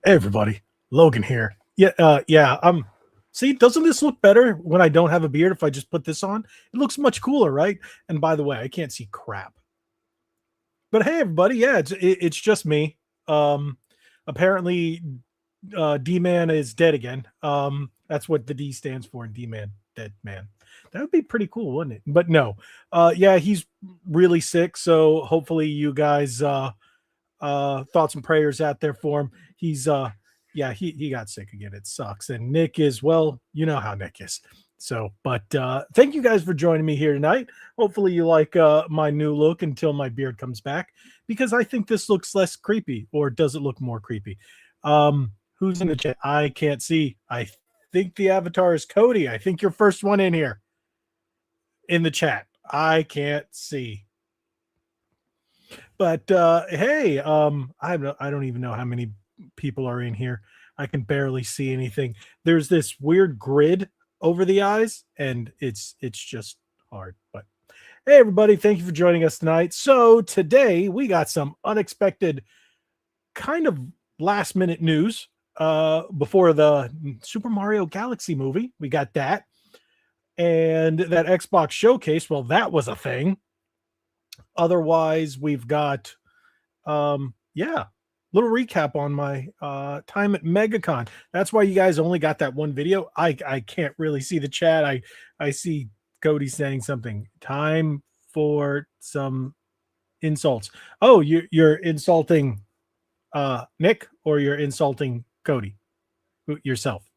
Hey everybody, Logan here. See, doesn't this look better when I don't have a beard? If I just put this on, it looks much cooler, right? And by the way, I can't see crap. But hey, everybody, yeah, it's just me. Apparently, D-Man is dead again. That's what the D stands for in D-Man, dead man. That would be pretty cool, wouldn't it? But no, yeah, he's really sick. So hopefully, you guys thoughts and prayers out there for him. He's yeah, he got sick again. It sucks. And Nick is, well, you know how Nick is. So, but thank you guys for joining me here tonight. Hopefully you like my new look until my beard comes back, because I think this looks less creepy. Or does it look more creepy? Who's in the chat? I can't see. I think the avatar is Cody. I think you're first one in here in the chat. I can't see. But hey, I don't even know how many people are in here. I can barely see anything. There's this weird grid over the eyes, and it's just hard. But hey, everybody, thank you for joining us tonight. So today we got some unexpected kind of last minute news before the Super Mario Galaxy movie. We got that, and that Xbox showcase. Well, that was a thing. Otherwise, we've got little recap on my time at MegaCon. That's why you guys only got that one video. I can't really see the chat. I see Cody saying something. Time for some insults. Oh, you're insulting Nick, or you're insulting Cody? Yourself.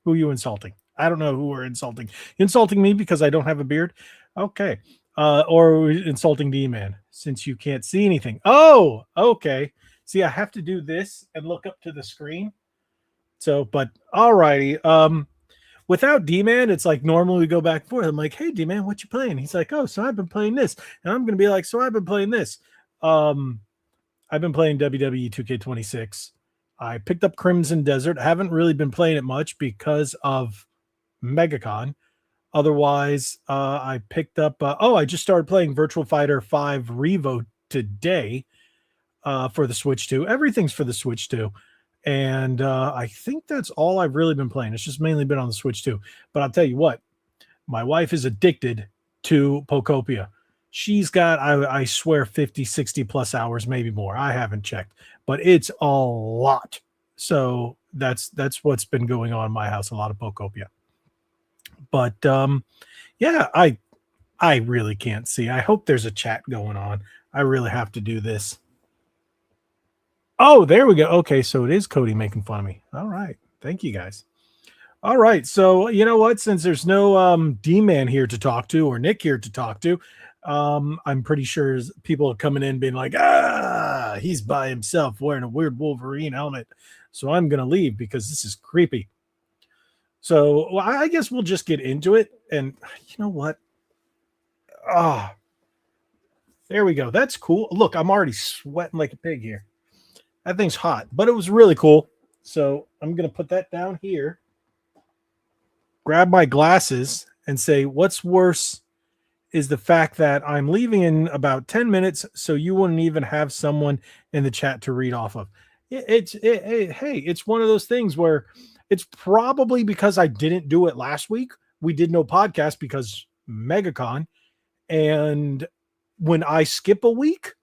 Who are you insulting? I don't know who we're insulting. Insulting me because I don't have a beard? Okay. Or insulting D-Man since you can't see anything. Oh, okay. See, I have to do this and look up to the screen. So, but alrighty. Without D-Man, it's like normally we go back and forth. I'm like, hey D-Man, what you playing? He's like, oh, so I've been playing this. And I'm gonna be like, so I've been playing this. I've been playing WWE 2K26. I picked up Crimson Desert. I haven't really been playing it much because of MegaCon. Otherwise, I picked up, I just started playing Virtual Fighter 5 Revo today for the Switch 2. Everything's for the Switch 2. And I think that's all I've really been playing. It's just mainly been on the Switch 2. But I'll tell you what, my wife is addicted to Pokopia. She's got, I swear, 50, 60 plus hours, maybe more. I haven't checked, but it's a lot. So that's what's been going on in my house, a lot of Pokopia. But yeah, I really can't see. I hope there's a chat going on. I really have to do this. Oh, there we go. Okay, so it is Cody making fun of me. All right. Thank you, guys. All right. So you know what? Since there's no D-Man here to talk to, or Nick here to talk to, I'm pretty sure people are coming in being like, he's by himself wearing a weird Wolverine helmet. So I'm going to leave because this is creepy. So well, I guess we'll just get into it. And you know what? There we go. That's cool. Look, I'm already sweating like a pig here. That thing's hot, but it was really cool. So I'm going to put that down here, grab my glasses, and say, what's worse is the fact that I'm leaving in about 10 minutes, so you wouldn't even have someone in the chat to read off of. Hey, it's one of those things where it's probably because I didn't do it last week. We did no podcast because MegaCon. And when I skip a week,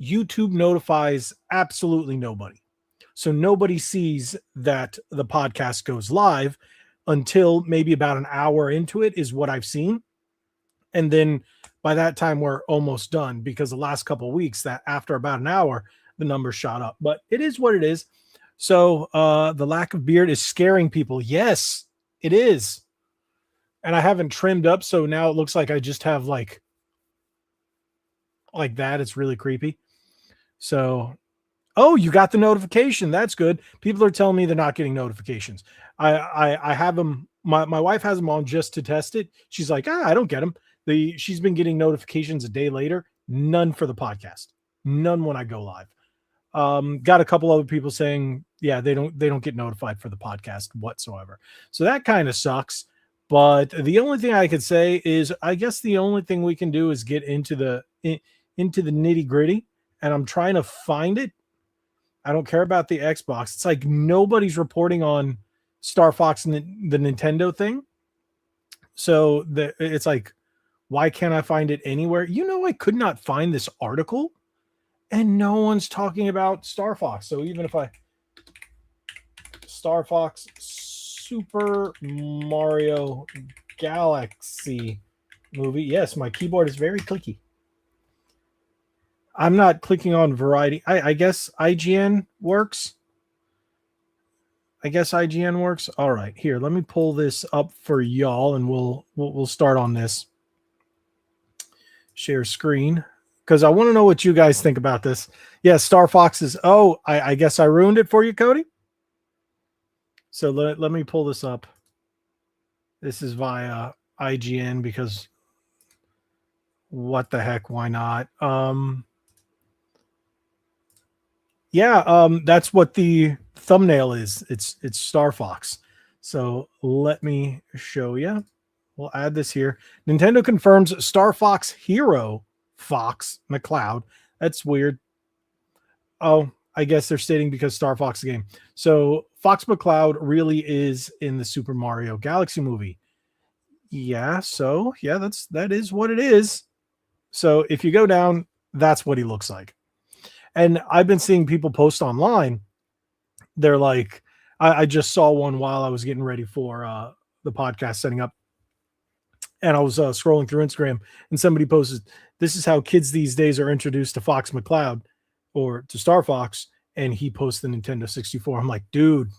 YouTube notifies absolutely nobody. So nobody sees that the podcast goes live until maybe about an hour into it is what I've seen. And then by that time, we're almost done, because the last couple of weeks, that after about an hour, the numbers shot up. But it is what it is. So the lack of beard is scaring people. Yes, it is. And I haven't trimmed up, so now it looks like I just have like that. It's really creepy. So, oh, you got the notification. That's good. People are telling me they're not getting notifications. I have them. My wife has them on just to test it. She's like, I don't get them. She's been getting notifications a day later. None for the podcast. None when I go live. Got a couple other people saying, yeah, they don't get notified for the podcast whatsoever. So that kind of sucks. But the only thing I could say is, I guess the only thing we can do is get into the nitty gritty, and I'm trying to find it. I don't care about the Xbox. It's like nobody's reporting on Star Fox and the Nintendo thing. So it's like, why can't I find it anywhere? I could not find this article, and no one's talking about Star Fox. So even if Star Fox Super Mario Galaxy movie, yes, my keyboard is very clicky. I'm not clicking on Variety. I guess IGN works. All right, here, let me pull this up for y'all, and we'll start on this. Share screen, because I want to know what you guys think about this. Yeah, Star Fox is. Oh, I guess I ruined it for you, Cody. So let me pull this up. This is via IGN because what the heck? Why not? That's what the thumbnail is. It's Star Fox. So let me show you. We'll add this here. Nintendo confirms Star Fox Hero Fox McCloud. That's weird. Oh, I guess they're stating because Star Fox game. So Fox McCloud really is in the Super Mario Galaxy movie. Yeah, so yeah, that is what it is. So if you go down, that's what he looks like. And I've been seeing people post online. They're like, I just saw one while I was getting ready for the podcast setting up. And I was scrolling through Instagram, and somebody posted, this is how kids these days are introduced to Fox McCloud or to Star Fox. And he posted the Nintendo 64. I'm like, dude,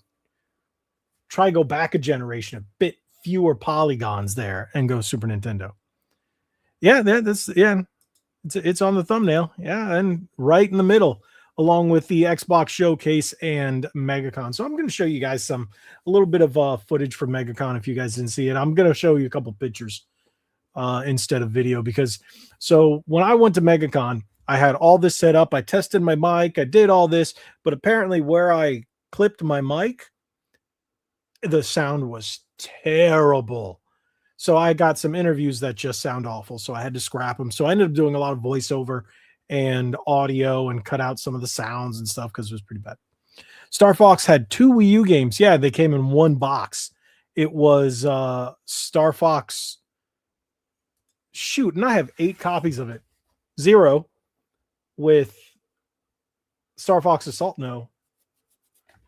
try go back a generation, a bit fewer polygons there, and go Super Nintendo. Yeah, it's on the thumbnail. Yeah, and right in the middle, along with the Xbox Showcase and MegaCon. So I'm going to show you guys a little bit of footage from MegaCon if you guys didn't see it. I'm going to show you a couple pictures instead of video, because so when I went to MegaCon, I had all this set up. I tested my mic. I did all this, but apparently where I clipped my mic, the sound was terrible. So I got some interviews that just sound awful. So I had to scrap them. So I ended up doing a lot of voiceover and audio and cut out some of the sounds and stuff because it was pretty bad. Star Fox had 2 Wii U games. Yeah, they came in one box. It was Star Fox. Shoot, and I have 8 copies of it. 0 with Star Fox Assault. No.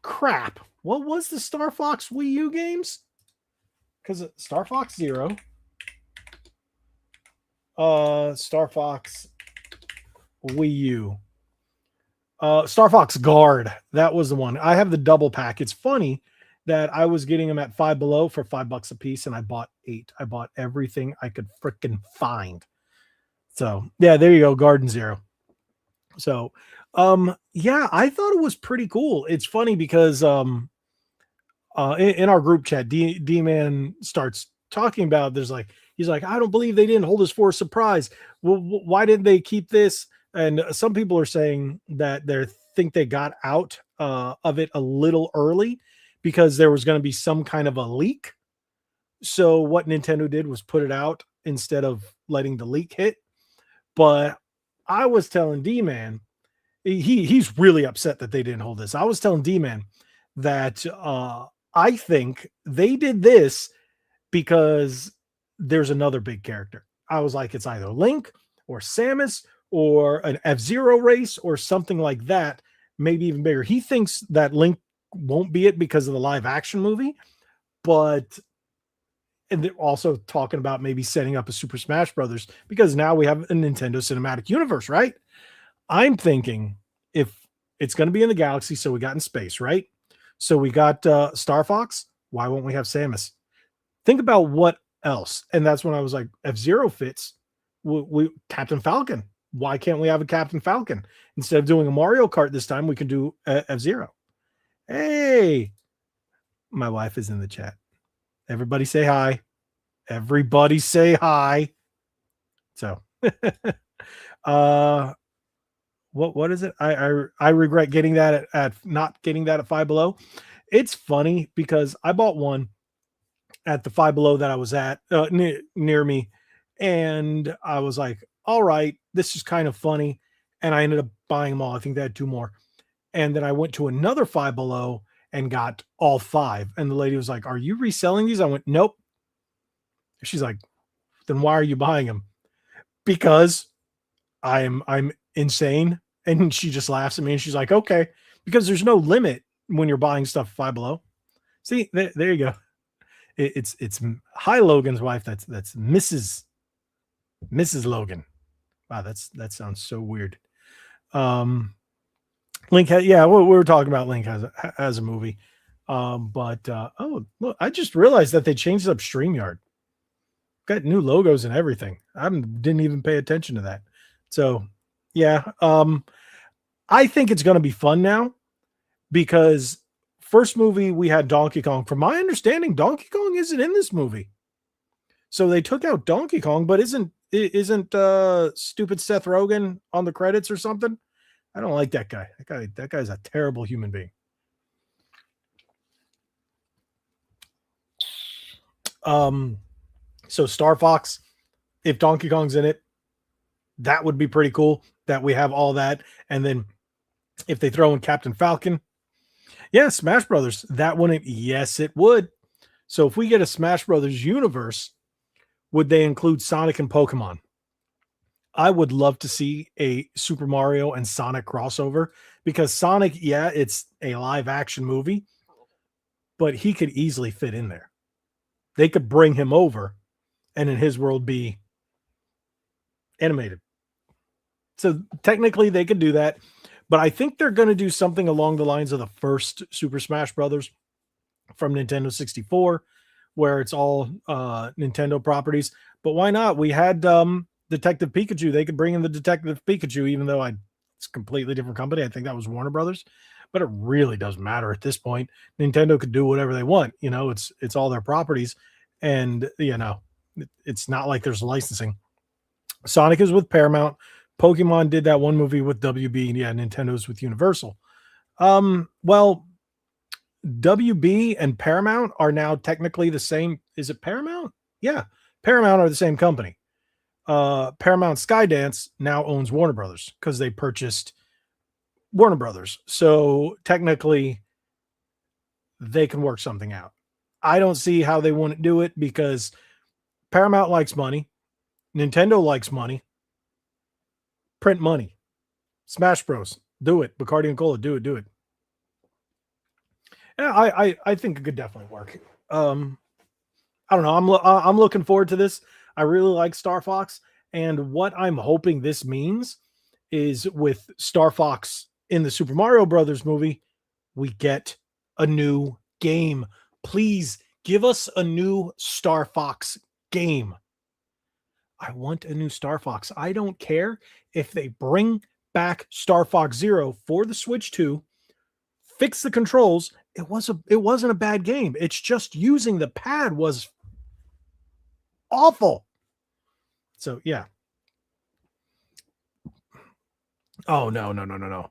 Crap. What was the Star Fox Wii U games? Because Star Fox 0. Star Fox Wii U. Star Fox Guard. That was the one. I have the double pack. It's funny that I was getting them at Five Below for $5 a piece, and I bought 8. I bought everything I could freaking find. So yeah, there you go. Garden Zero. So yeah, I thought it was pretty cool. It's funny because in our group chat, D-Man starts talking about, he's like, I don't believe they didn't hold us for a surprise. Well, why didn't they keep this? And some people are saying that they think they got out of it a little early because there was going to be some kind of a leak. So what Nintendo did was put it out instead of letting the leak hit. But I was telling D-Man, he's really upset that they didn't hold this. I was telling D-Man that I think they did this because there's another big character. I was like, it's either Link or Samus or an F-Zero race or something like that, maybe even bigger. He thinks that Link won't be it because of the live action movie, but and they're also talking about maybe setting up a Super Smash Brothers because now we have a Nintendo Cinematic Universe, right? I'm thinking if it's going to be in the galaxy, so we got in space, right? So we got Star Fox. Why won't we have Samus? Think about what else. And that's when I was like, F-Zero fits. We Captain Falcon. Why can't we have a Captain Falcon? Instead of doing a Mario Kart this time, we can do F-Zero. Hey, my wife is in the chat. Everybody say hi. Everybody say hi. So, what is it? I regret getting that at not getting that at Five Below. It's funny because I bought one at the Five Below that I was at near me, and I was like, all right, this is kind of funny, and I ended up buying them all. I think they had 2 more. And then I went to another Five Below and got all 5. And the lady was like, "Are you reselling these?" I went, "Nope." She's like, "Then why are you buying them?" "Because I'm insane." And she just laughs at me and she's like, "Okay." Because there's no limit when you're buying stuff at Five Below. See, there you go. It's Hi Logan's wife. That's Mrs. Logan. Wow, that sounds so weird. Link has, yeah, we were talking about Link as a movie. But oh, look, I just realized that they changed up StreamYard. Got new logos and everything. I didn't even pay attention to that. So yeah, I think it's going to be fun now because first movie we had Donkey Kong. From my understanding, Donkey Kong isn't in this movie. So they took out Donkey Kong, but isn't stupid Seth Rogen on the credits or something? I don't like that guy. That guy's a terrible human being. So Star Fox, if Donkey Kong's in it, that would be pretty cool that we have all that. And then if they throw in Captain Falcon, yeah, Smash Brothers, that wouldn't, yes, it would. So if we get a Smash Brothers universe, would they include Sonic and Pokemon? I would love to see a Super Mario and Sonic crossover because Sonic, yeah, it's a live action movie, but he could easily fit in there. They could bring him over and in his world be animated. So technically they could do that, but I think they're going to do something along the lines of the first Super Smash Brothers from Nintendo 64, where it's all Nintendo properties. But why not? We had Detective Pikachu. They could bring in the Detective Pikachu, even though it's a completely different company. I think that was Warner Brothers, but it really doesn't matter at this point. Nintendo could do whatever they want. You know, it's all their properties, and you know, it's not like there's licensing. Sonic is with Paramount. Pokemon did that one movie with WB, and yeah, Nintendo's with Universal. Well, WB and Paramount are now technically the same. Is it Paramount? Yeah, Paramount are the same company. Paramount Skydance now owns Warner Brothers because they purchased Warner Brothers. So technically, they can work something out. I don't see how they wouldn't do it because Paramount likes money. Nintendo likes money. Print money. Smash Bros. Do it. Bacardi and Cola. Do it. Yeah, I think it could definitely work. I don't know. I'm looking forward to this. I really like Star Fox, and what I'm hoping this means is with Star Fox in the Super Mario Brothers movie, we get a new game. Please give us a new Star Fox game. I want a new Star Fox. I don't care if they bring back Star Fox Zero for the Switch 2, fix the controls. It wasn't a bad game. It's just using the pad was awful. So yeah. Oh no.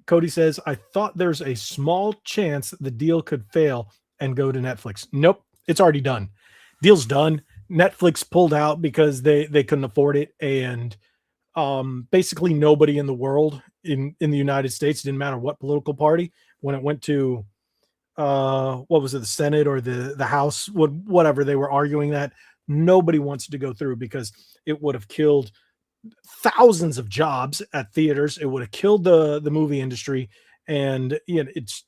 Cody says, I thought there's a small chance the deal could fail and go to Netflix. Nope, it's already done. Deal's done. Netflix pulled out because they couldn't afford it, and basically nobody in the world in the United States, didn't matter what political party, when it went to what was it, the Senate or the House, whatever, they were arguing that nobody wants to go through because it would have killed thousands of jobs at theaters. It would have killed the movie industry, and it's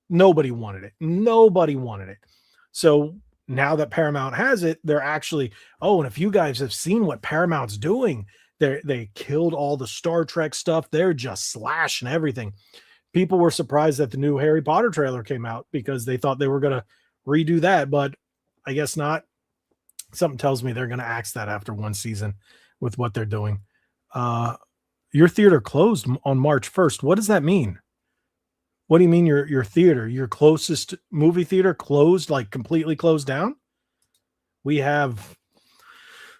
nobody wanted it. So now that Paramount has it, they're actually, and if you guys have seen what Paramount's doing, they killed all the Star Trek stuff. They're just slashing everything. People were surprised that the new Harry Potter trailer came out because they thought they were going to redo that, but I guess not. Something tells me they're going to axe that after one season with what they're doing. Your theater closed on March 1st. What does that mean? What do you mean your theater, your closest movie theater closed, like completely closed down?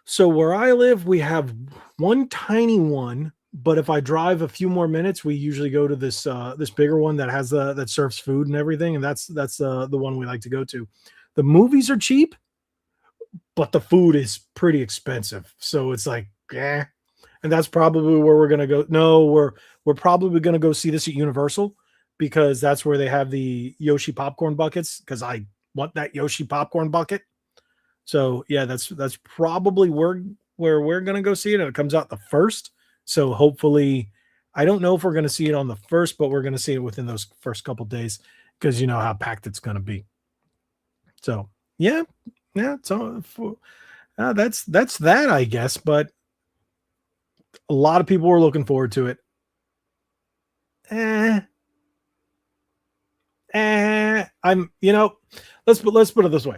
So where I live, we have one tiny one, but if I drive a few more minutes, we usually go to this bigger one that has that serves food and everything, and that's the one we like to go to. The movies are cheap, but the food is pretty expensive. So it's like, and that's probably where we're gonna go. No, we're We're probably going to go see this at Universal because that's where they have the Yoshi popcorn buckets, because I want that Yoshi popcorn bucket. So yeah, that's probably where we're going to go see it. And it comes out the 1st. So hopefully, I don't know if we're going to see it on the 1st, but we're going to see it within those first couple days, because you know how packed it's going to be. So yeah. So that's that, I guess. But a lot of people were looking forward to it. Let's put it this way.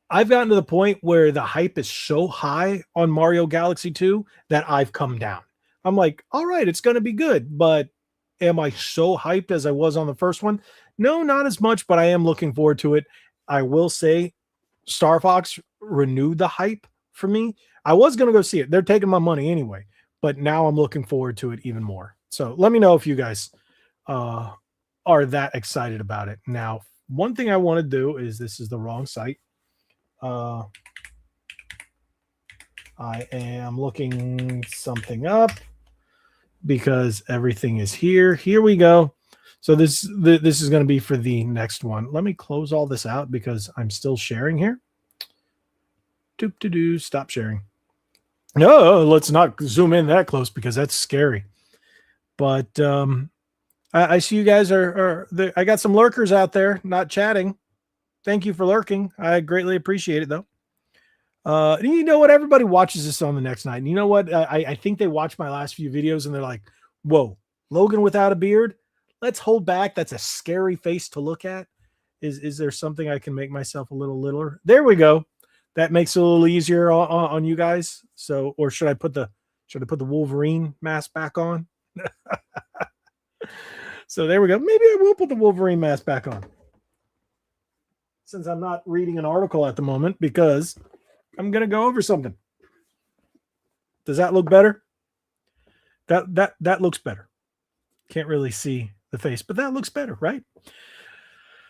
I've gotten to the point where the hype is so high on Mario Galaxy 2 that I've come down. I'm like, all right, it's going to be good, but am I so hyped as I was on the first one? No, not as much, but I am looking forward to it. I will say Star Fox renewed the hype for me. I was going to go see it. They're taking my money anyway, but now I'm looking forward to it even more. So let me know if you guys are that excited about it. Now, one thing I want to do is, this is the wrong site. I am looking something up because everything is here. Here we go. So this is going to be for the next one. Let me close all this out because I'm still sharing here. Stop sharing. No, let's not zoom in that close because that's scary. But I see you guys are I got some lurkers out there not chatting. Thank you for lurking. I greatly appreciate it, though. You know what? Everybody watches this on the next night. And you know what? I think they watched my last few videos and they're like, whoa, Logan without a beard? Let's hold back. That's a scary face to look at. Is there something I can make myself a little littler? There we go. That makes it a little easier on you guys. So, or should I put the Wolverine mask back on? So there we go. Maybe I will put the Wolverine mask back on, since I'm not reading an article at the moment, because I'm going to go over something. Does that look better? That looks better. Can't really see the face, but that looks better, right?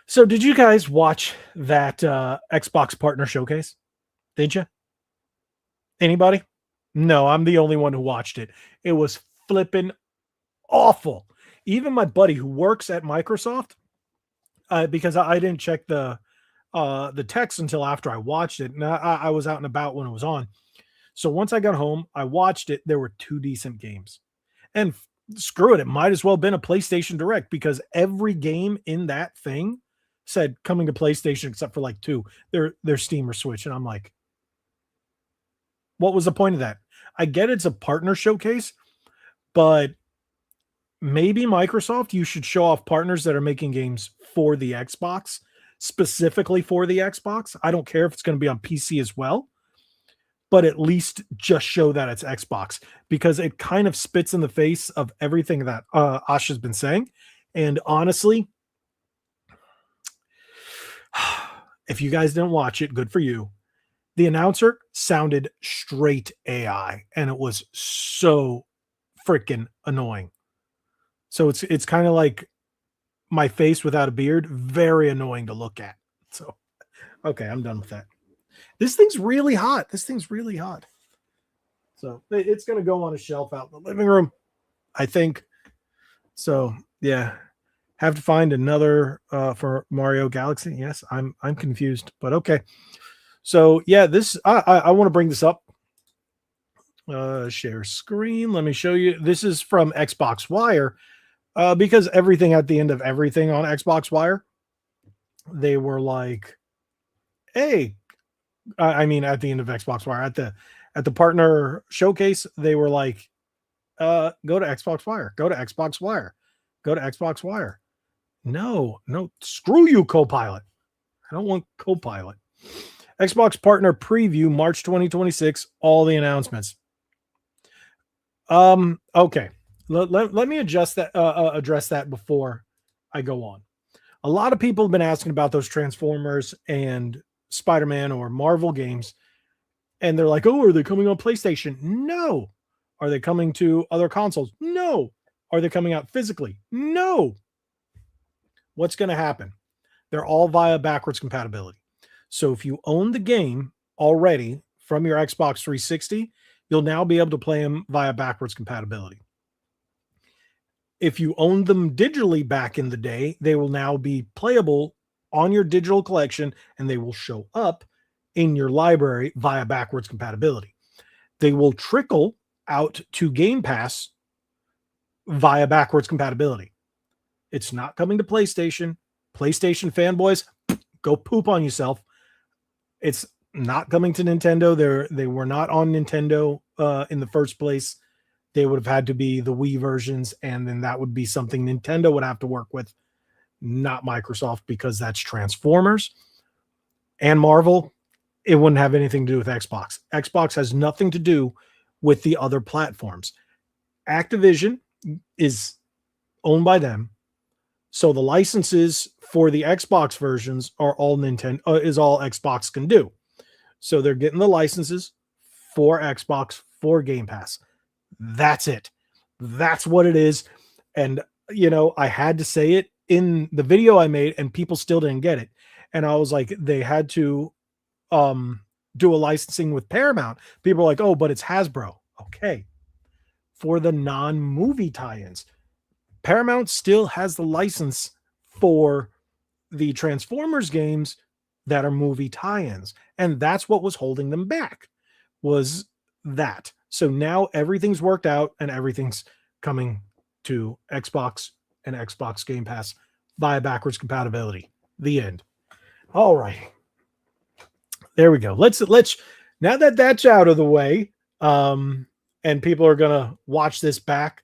So did you guys watch that Xbox partner showcase? Did you? Anybody? No, I'm the only one who watched it. It was flipping awful. Even my buddy who works at Microsoft, because I didn't check the text until after I watched it. And I was out and about when it was on. So once I got home, I watched it. There were 2 decent games. And screw it, it might as well have been a PlayStation Direct, because every game in that thing said coming to PlayStation except for like 2. They're Steam or Switch. And I'm like, what was the point of that? I get it's a partner showcase, but maybe Microsoft, you should show off partners that are making games for the Xbox, specifically for the Xbox. I don't care if it's going to be on PC as well, but at least just show that it's Xbox, because it kind of spits in the face of everything that Asha's been saying. And honestly, if you guys didn't watch it, good for you. The announcer sounded straight AI, and it was so freaking annoying. So it's kind of like my face without a beard, very annoying to look at. So, okay, I'm done with that. This thing's really hot. So it's going to go on a shelf out in the living room, I think. So yeah, have to find another for Mario Galaxy. Yes, I'm confused, but okay. So yeah, this I want to bring this up. Share screen. Let me show you. This is from Xbox Wire. Because everything at the end of everything on Xbox Wire, they were like, hey, I mean, at the end of Xbox Wire, at the partner showcase, they were like, go to Xbox Wire, go to Xbox Wire, go to Xbox Wire. No, screw you, Copilot. I don't want Copilot. Xbox partner preview, March 2026, all the announcements. Okay. Let me address that before I go on. A lot of people have been asking about those Transformers and Spider-Man or Marvel games, and they're like, oh, are they coming on PlayStation? No. Are they coming to other consoles? No. Are they coming out physically? No. What's going to happen? They're all via backwards compatibility. So if you own the game already from your Xbox 360, you'll now be able to play them via backwards compatibility. If you owned them digitally back in the day, they will now be playable on your digital collection, and they will show up in your library via backwards compatibility. They will trickle out to Game Pass via backwards compatibility. It's not coming to PlayStation. PlayStation fanboys, go poop on yourself. It's not coming to Nintendo. They were not on Nintendo in the first place. They would have had to be the Wii versions, and then that would be something Nintendo would have to work with, not Microsoft, because that's Transformers and Marvel. It wouldn't have anything to do with Xbox. Xbox has nothing to do with the other platforms. Activision is owned by them, so the licenses for the Xbox versions are all Nintendo, is all Xbox can do. So they're getting the licenses for Xbox for Game Pass. That's it. That's what it is. And, you know, I had to say it in the video I made, and people still didn't get it. And I was like, they had to do a licensing with Paramount. People are like, oh, but it's Hasbro. Okay. For the non-movie tie-ins, Paramount still has the license for the Transformers games that are movie tie-ins. And that's what was holding them back, was that. So now everything's worked out, and everything's coming to Xbox and Xbox Game Pass via backwards compatibility. The end. All right. There we go. Let's now that that's out of the way, and people are gonna watch this back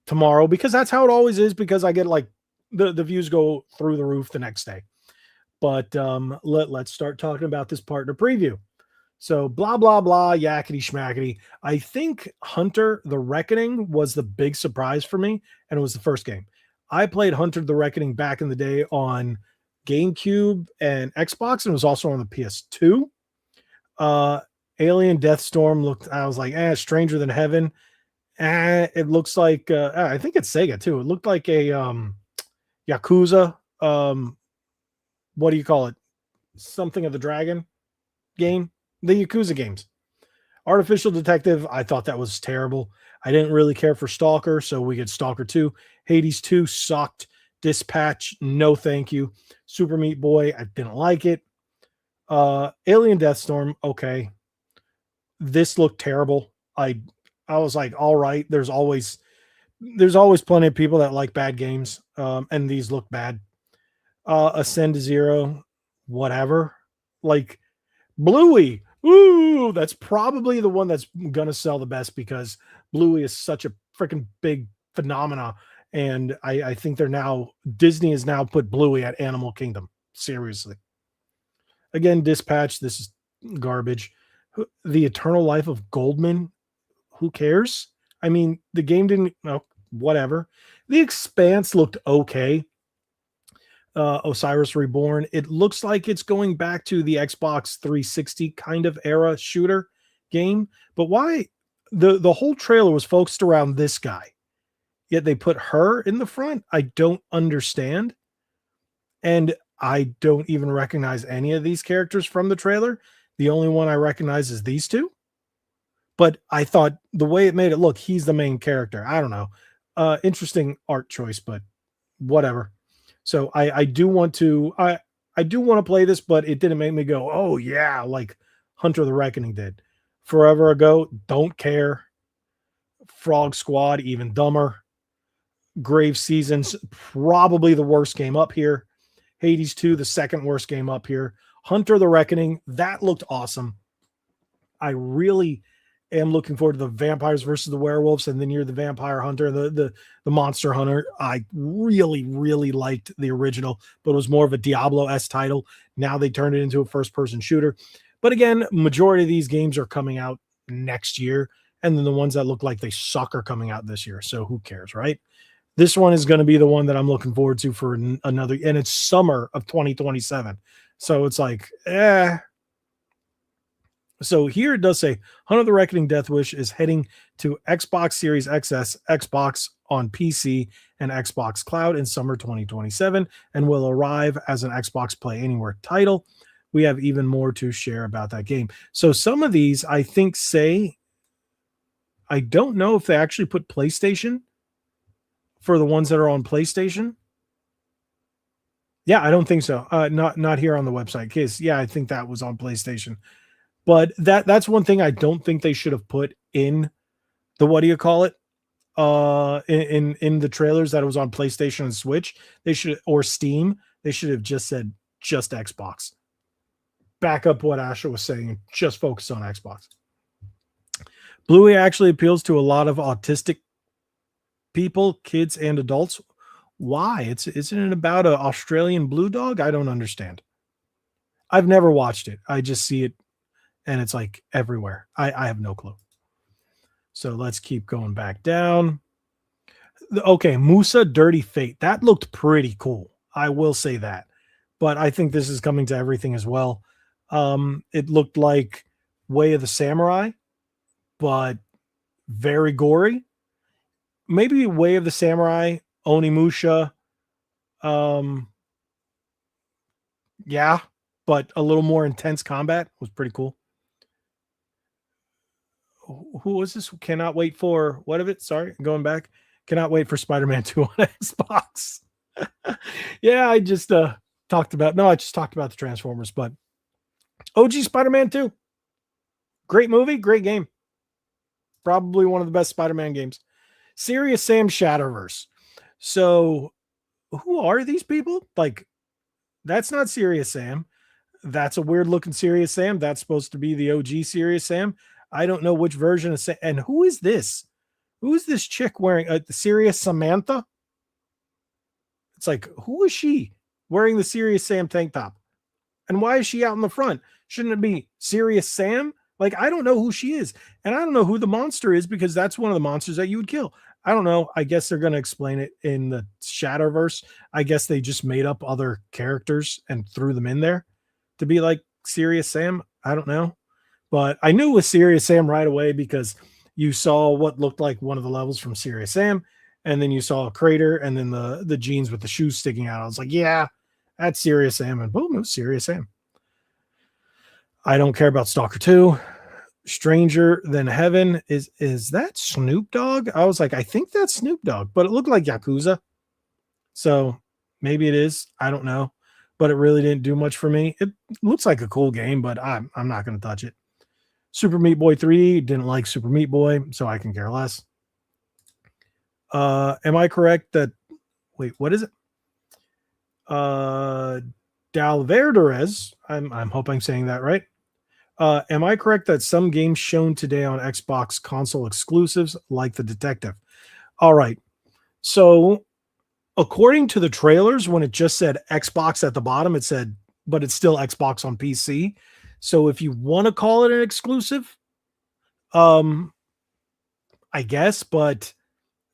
tomorrow, because that's how it always is, because I get like the views go through the roof the next day. But let's start talking about this partner preview. So blah, blah, blah, yakety schmackety. I think Hunter the Reckoning was the big surprise for me, and it was the first game. I played Hunter the Reckoning back in the day on GameCube and Xbox, and it was also on the PS2. Alien Deathstorm looked, I was like, Stranger Than Heaven. It looks like, I think it's Sega too. It looked like a Yakuza, what do you call it? Something of the Dragon game. The Yakuza games. Artificial Detective, I thought that was terrible. I didn't really care for Stalker, so we get Stalker 2. Hades 2 sucked. Dispatch, no thank you. Super Meat Boy, I didn't like it. Alien Deathstorm, okay. This looked terrible. I was like, all right, there's always plenty of people that like bad games, and these look bad. Ascend to Zero, whatever. Like Bluey, ooh, that's probably the one that's gonna sell the best, because Bluey is such a freaking big phenomena, and I think Disney has now put Bluey at Animal Kingdom. Seriously. Again, Dispatch, this is garbage. The Eternal Life of Goldman, who cares? I mean, the game didn't, whatever. The Expanse looked okay. Osiris Reborn, it looks like it's going back to the Xbox 360 kind of era shooter game. But why? The whole trailer was focused around this guy, yet they put her in the front. I don't understand. And I don't even recognize any of these characters from the trailer. The only one I recognize is these two. But I thought the way it made it look, he's the main character. I don't know. Interesting art choice, but whatever. So I do want to play this, but it didn't make me go, oh yeah, like Hunter the Reckoning did. Forever Ago, don't care. Frog Squad, even dumber. Grave Seasons, probably the worst game up here. Hades 2, the second worst game up here. Hunter the Reckoning, that looked awesome. I really am looking forward to the vampires versus the werewolves, and then you're the vampire hunter, the monster hunter. I really, really liked the original, but it was more of a Diablo-esque title. Now they turned it into a first-person shooter. But again, majority of these games are coming out next year, and then the ones that look like they suck are coming out this year. So who cares, right? This one is going to be the one that I'm looking forward to for another, and it's summer of 2027. So it's like, So here it does say Hunter the Reckoning Death Wish is heading to Xbox Series XS, Xbox on PC, and Xbox Cloud in summer 2027, and will arrive as an Xbox Play Anywhere title. We have even more to share about that game. So some of these, I think, say, I don't know if they actually put PlayStation for the ones that are on PlayStation? Yeah, I don't think so. Not here on the website. Cause yeah, I think that was on PlayStation. But that's one thing I don't think they should have put in the what do you call it? In the trailers that it was on PlayStation and Switch. They should or Steam. They should have just said just Xbox. Back up what Asher was saying. Just focus on Xbox. Bluey actually appeals to a lot of autistic people, kids, and adults. Why? Isn't it about an Australian blue dog? I don't understand. I've never watched it. I just see it and it's like everywhere. I have no clue. So let's keep going back down. Okay, Musa Dirty Fate. That looked pretty cool. I will say that. But I think this is coming to everything as well. It looked like Way of the Samurai, but very gory. Maybe Way of the Samurai, Onimusha. Yeah, but a little more intense combat was pretty cool. Who was this? Cannot wait for what of it? Sorry, going back. Cannot wait for Spider-Man 2 on Xbox. Yeah, I just talked about the Transformers, but OG Spider-Man 2. Great movie, great game. Probably one of the best Spider-Man games. Serious Sam Shadowverse. So who are these people? Like, that's not Serious Sam. That's a weird looking Serious Sam. That's supposed to be the OG Serious Sam. I don't know which version of Sam. And who is this? Who is this chick wearing the Serious Samantha? It's like, who is she wearing the Serious Sam tank top? And why is she out in the front? Shouldn't it be Serious Sam? Like, I don't know who she is. And I don't know who the monster is because that's one of the monsters that you would kill. I don't know. I guess they're going to explain it in the Shadowverse. I guess they just made up other characters and threw them in there to be like Serious Sam. I don't know. But I knew it was Serious Sam right away because you saw what looked like one of the levels from Serious Sam. And then you saw a crater and then the jeans with the shoes sticking out. I was like, yeah, that's Serious Sam. And boom, it was Serious Sam. I don't care about Stalker 2. Stranger Than Heaven. Is that Snoop Dogg? I was like, I think that's Snoop Dogg, but it looked like Yakuza. So maybe it is. I don't know. But it really didn't do much for me. It looks like a cool game, but I'm not going to touch it. Super Meat Boy 3. Didn't like Super Meat Boy, so I can care less. Am I correct that... Wait, what is it? Dalverderez. I hope I'm saying that right. Am I correct that some games shown today on Xbox console exclusives like The Detective? All right. So according to the trailers, when it just said Xbox at the bottom, it said, but it's still Xbox on PC. So if you want to call it an exclusive, I guess, but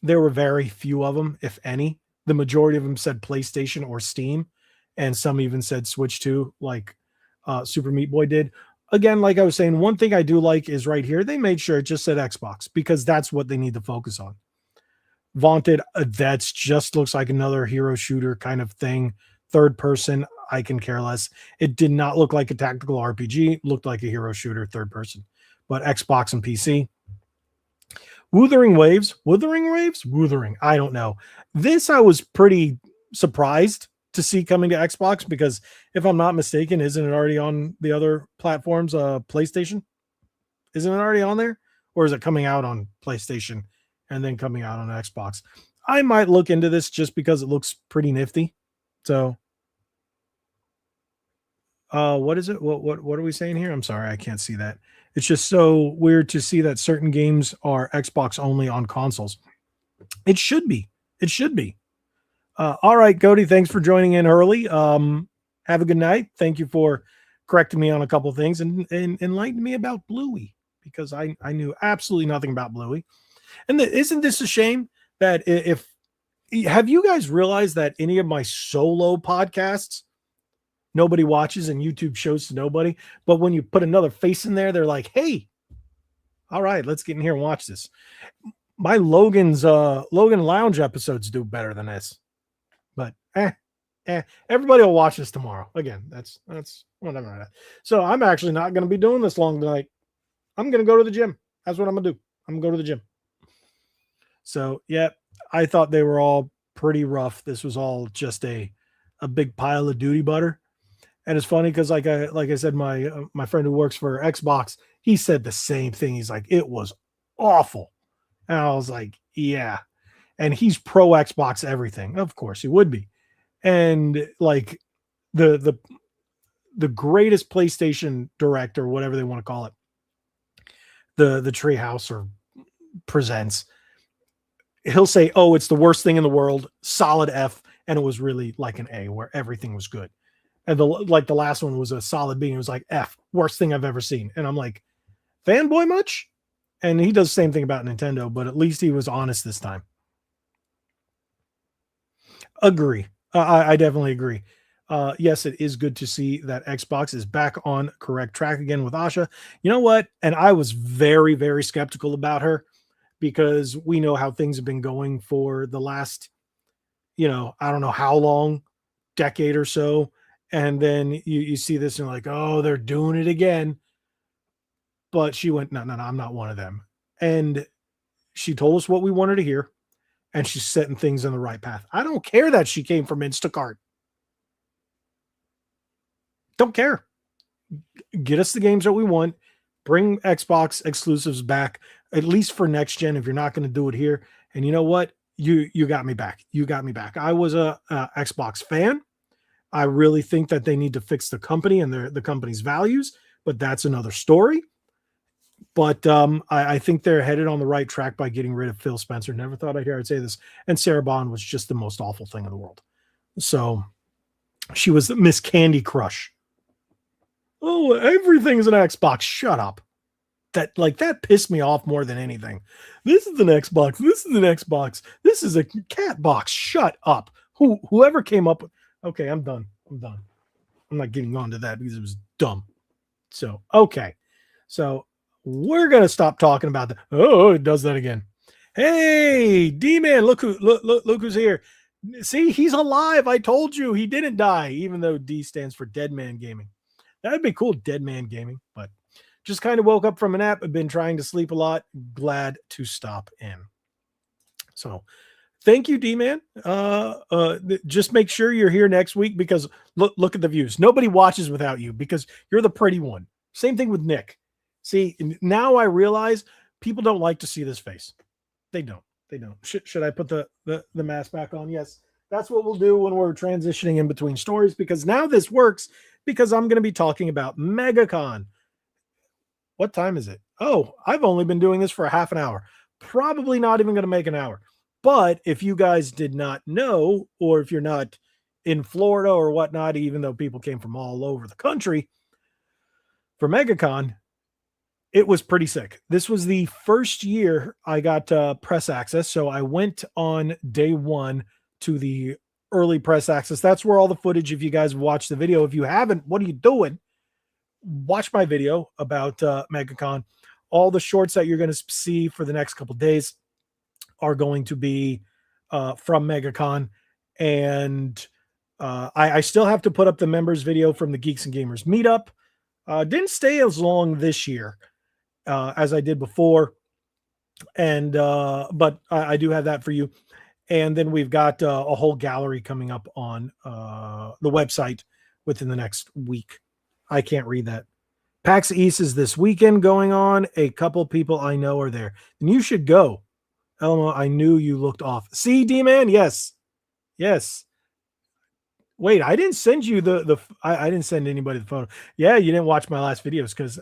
there were very few of them, if any. The majority of them said PlayStation or Steam, and some even said Switch 2, like Super Meat Boy did. Again, like I was saying, one thing I do like is right here, they made sure it just said Xbox because that's what they need to focus on. Vaunted, that's just looks like another hero shooter kind of thing. Third person, I can care less. It did not look like a tactical RPG. Looked like a hero shooter, third person. But Xbox and PC. Wuthering Waves. I don't know. This I was pretty surprised to see coming to Xbox because if I'm not mistaken, isn't it already on the other platforms? PlayStation? Isn't it already on there? Or is it coming out on PlayStation and then coming out on Xbox? I might look into this just because it looks pretty nifty. So what is it? What are we saying here? I'm sorry, I can't see that. It's just so weird to see that certain games are Xbox only on consoles. It should be. All right, Cody, thanks for joining in early. Have a good night. Thank you for correcting me on a couple of things and enlightening me about Bluey because I knew absolutely nothing about Bluey. And isn't this a shame that have you guys realized that any of my solo podcasts, nobody watches and YouTube shows to nobody, but when you put another face in there, they're like, hey, all right, let's get in here and watch this. My Logan Lounge episodes do better than this. But everybody will watch this tomorrow. Again, that's whatever. So I'm actually not going to be doing this long tonight. I'm going to go to the gym. That's what I'm going to do. I'm going to go to the gym. So, yeah, I thought they were all pretty rough. This was all just a big pile of duty butter. And it's funny because like I said, my friend who works for Xbox, he said the same thing. He's like, it was awful. And I was like, yeah. And he's pro Xbox everything. Of course he would be. And like the greatest PlayStation Direct or whatever they want to call it, the Treehouse or presents, he'll say, "Oh, it's the worst thing in the world, solid F," and it was really like an A where everything was good. And the last one was a solid B, and it was like F, worst thing I've ever seen. And I'm like, fanboy much? And he does the same thing about Nintendo, but at least he was honest this time. Agree. I definitely agree. Yes, it is good to see that Xbox is back on correct track again with Asha. You know what? And I was very, very skeptical about her because we know how things have been going for the last, I don't know how long, decade or so. And then you see this and you're like, oh, they're doing it again. But she went, no, I'm not one of them. And she told us what we wanted to hear. And she's setting things on the right path. I don't care that she came from Instacart. Don't care. Get us the games that we want. Bring Xbox exclusives back, at least for next gen, if you're not going to do it here. And you know what? You got me back. You got me back. I was a Xbox fan. I really think that they need to fix the company and the company's values, but that's another story. But I think they're headed on the right track by getting rid of Phil Spencer. Never thought I'd say this. And Sarah Bond was just the most awful thing in the world. So she was the Miss Candy Crush. Oh, everything's an Xbox. Shut up. That pissed me off more than anything. This is an Xbox. This is an Xbox. This is a cat box. Shut up. Whoever came up with. Okay, I'm done. I'm not getting on to that because it was dumb. So, okay. So we're gonna stop talking about that. Oh, it does that again. Hey, D-Man, look who's here. See, he's alive. I told you he didn't die, even though D stands for Dead Man Gaming. That'd be cool, Dead Man Gaming, but just kind of woke up from a nap. I've been trying to sleep a lot. Glad to stop in. So thank you, D-Man. Just make sure you're here next week because look at the views. Nobody watches without you because you're the pretty one. Same thing with Nick. See, now I realize people don't like to see this face. They don't. Should I put the mask back on? Yes. That's what we'll do when we're transitioning in between stories because now this works because I'm going to be talking about MegaCon. What time is it? Oh, I've only been doing this for a half an hour. Probably not even going to make an hour. But if you guys did not know, or if you're not in Florida or whatnot, even though people came from all over the country for MegaCon, it was pretty sick. This was the first year I got press access. So I went on day one to the early press access. That's where all the footage, if you guys watch the video, if you haven't, what are you doing? Watch my video about MegaCon. All the shorts that you're going to see for the next couple days are going to be from MegaCon. And I still have to put up the members video from the Geeks and Gamers meetup. Didn't stay as long this year as I did before. And but I do have that for you. And then we've got a whole gallery coming up on the website within the next week. I can't read that. PAX East is this weekend going on. A couple people I know are there. And you should go. Elmo, I knew you looked off. See, D-Man? Yes. Wait, I didn't send you I didn't send anybody the photo. Yeah, you didn't watch my last videos because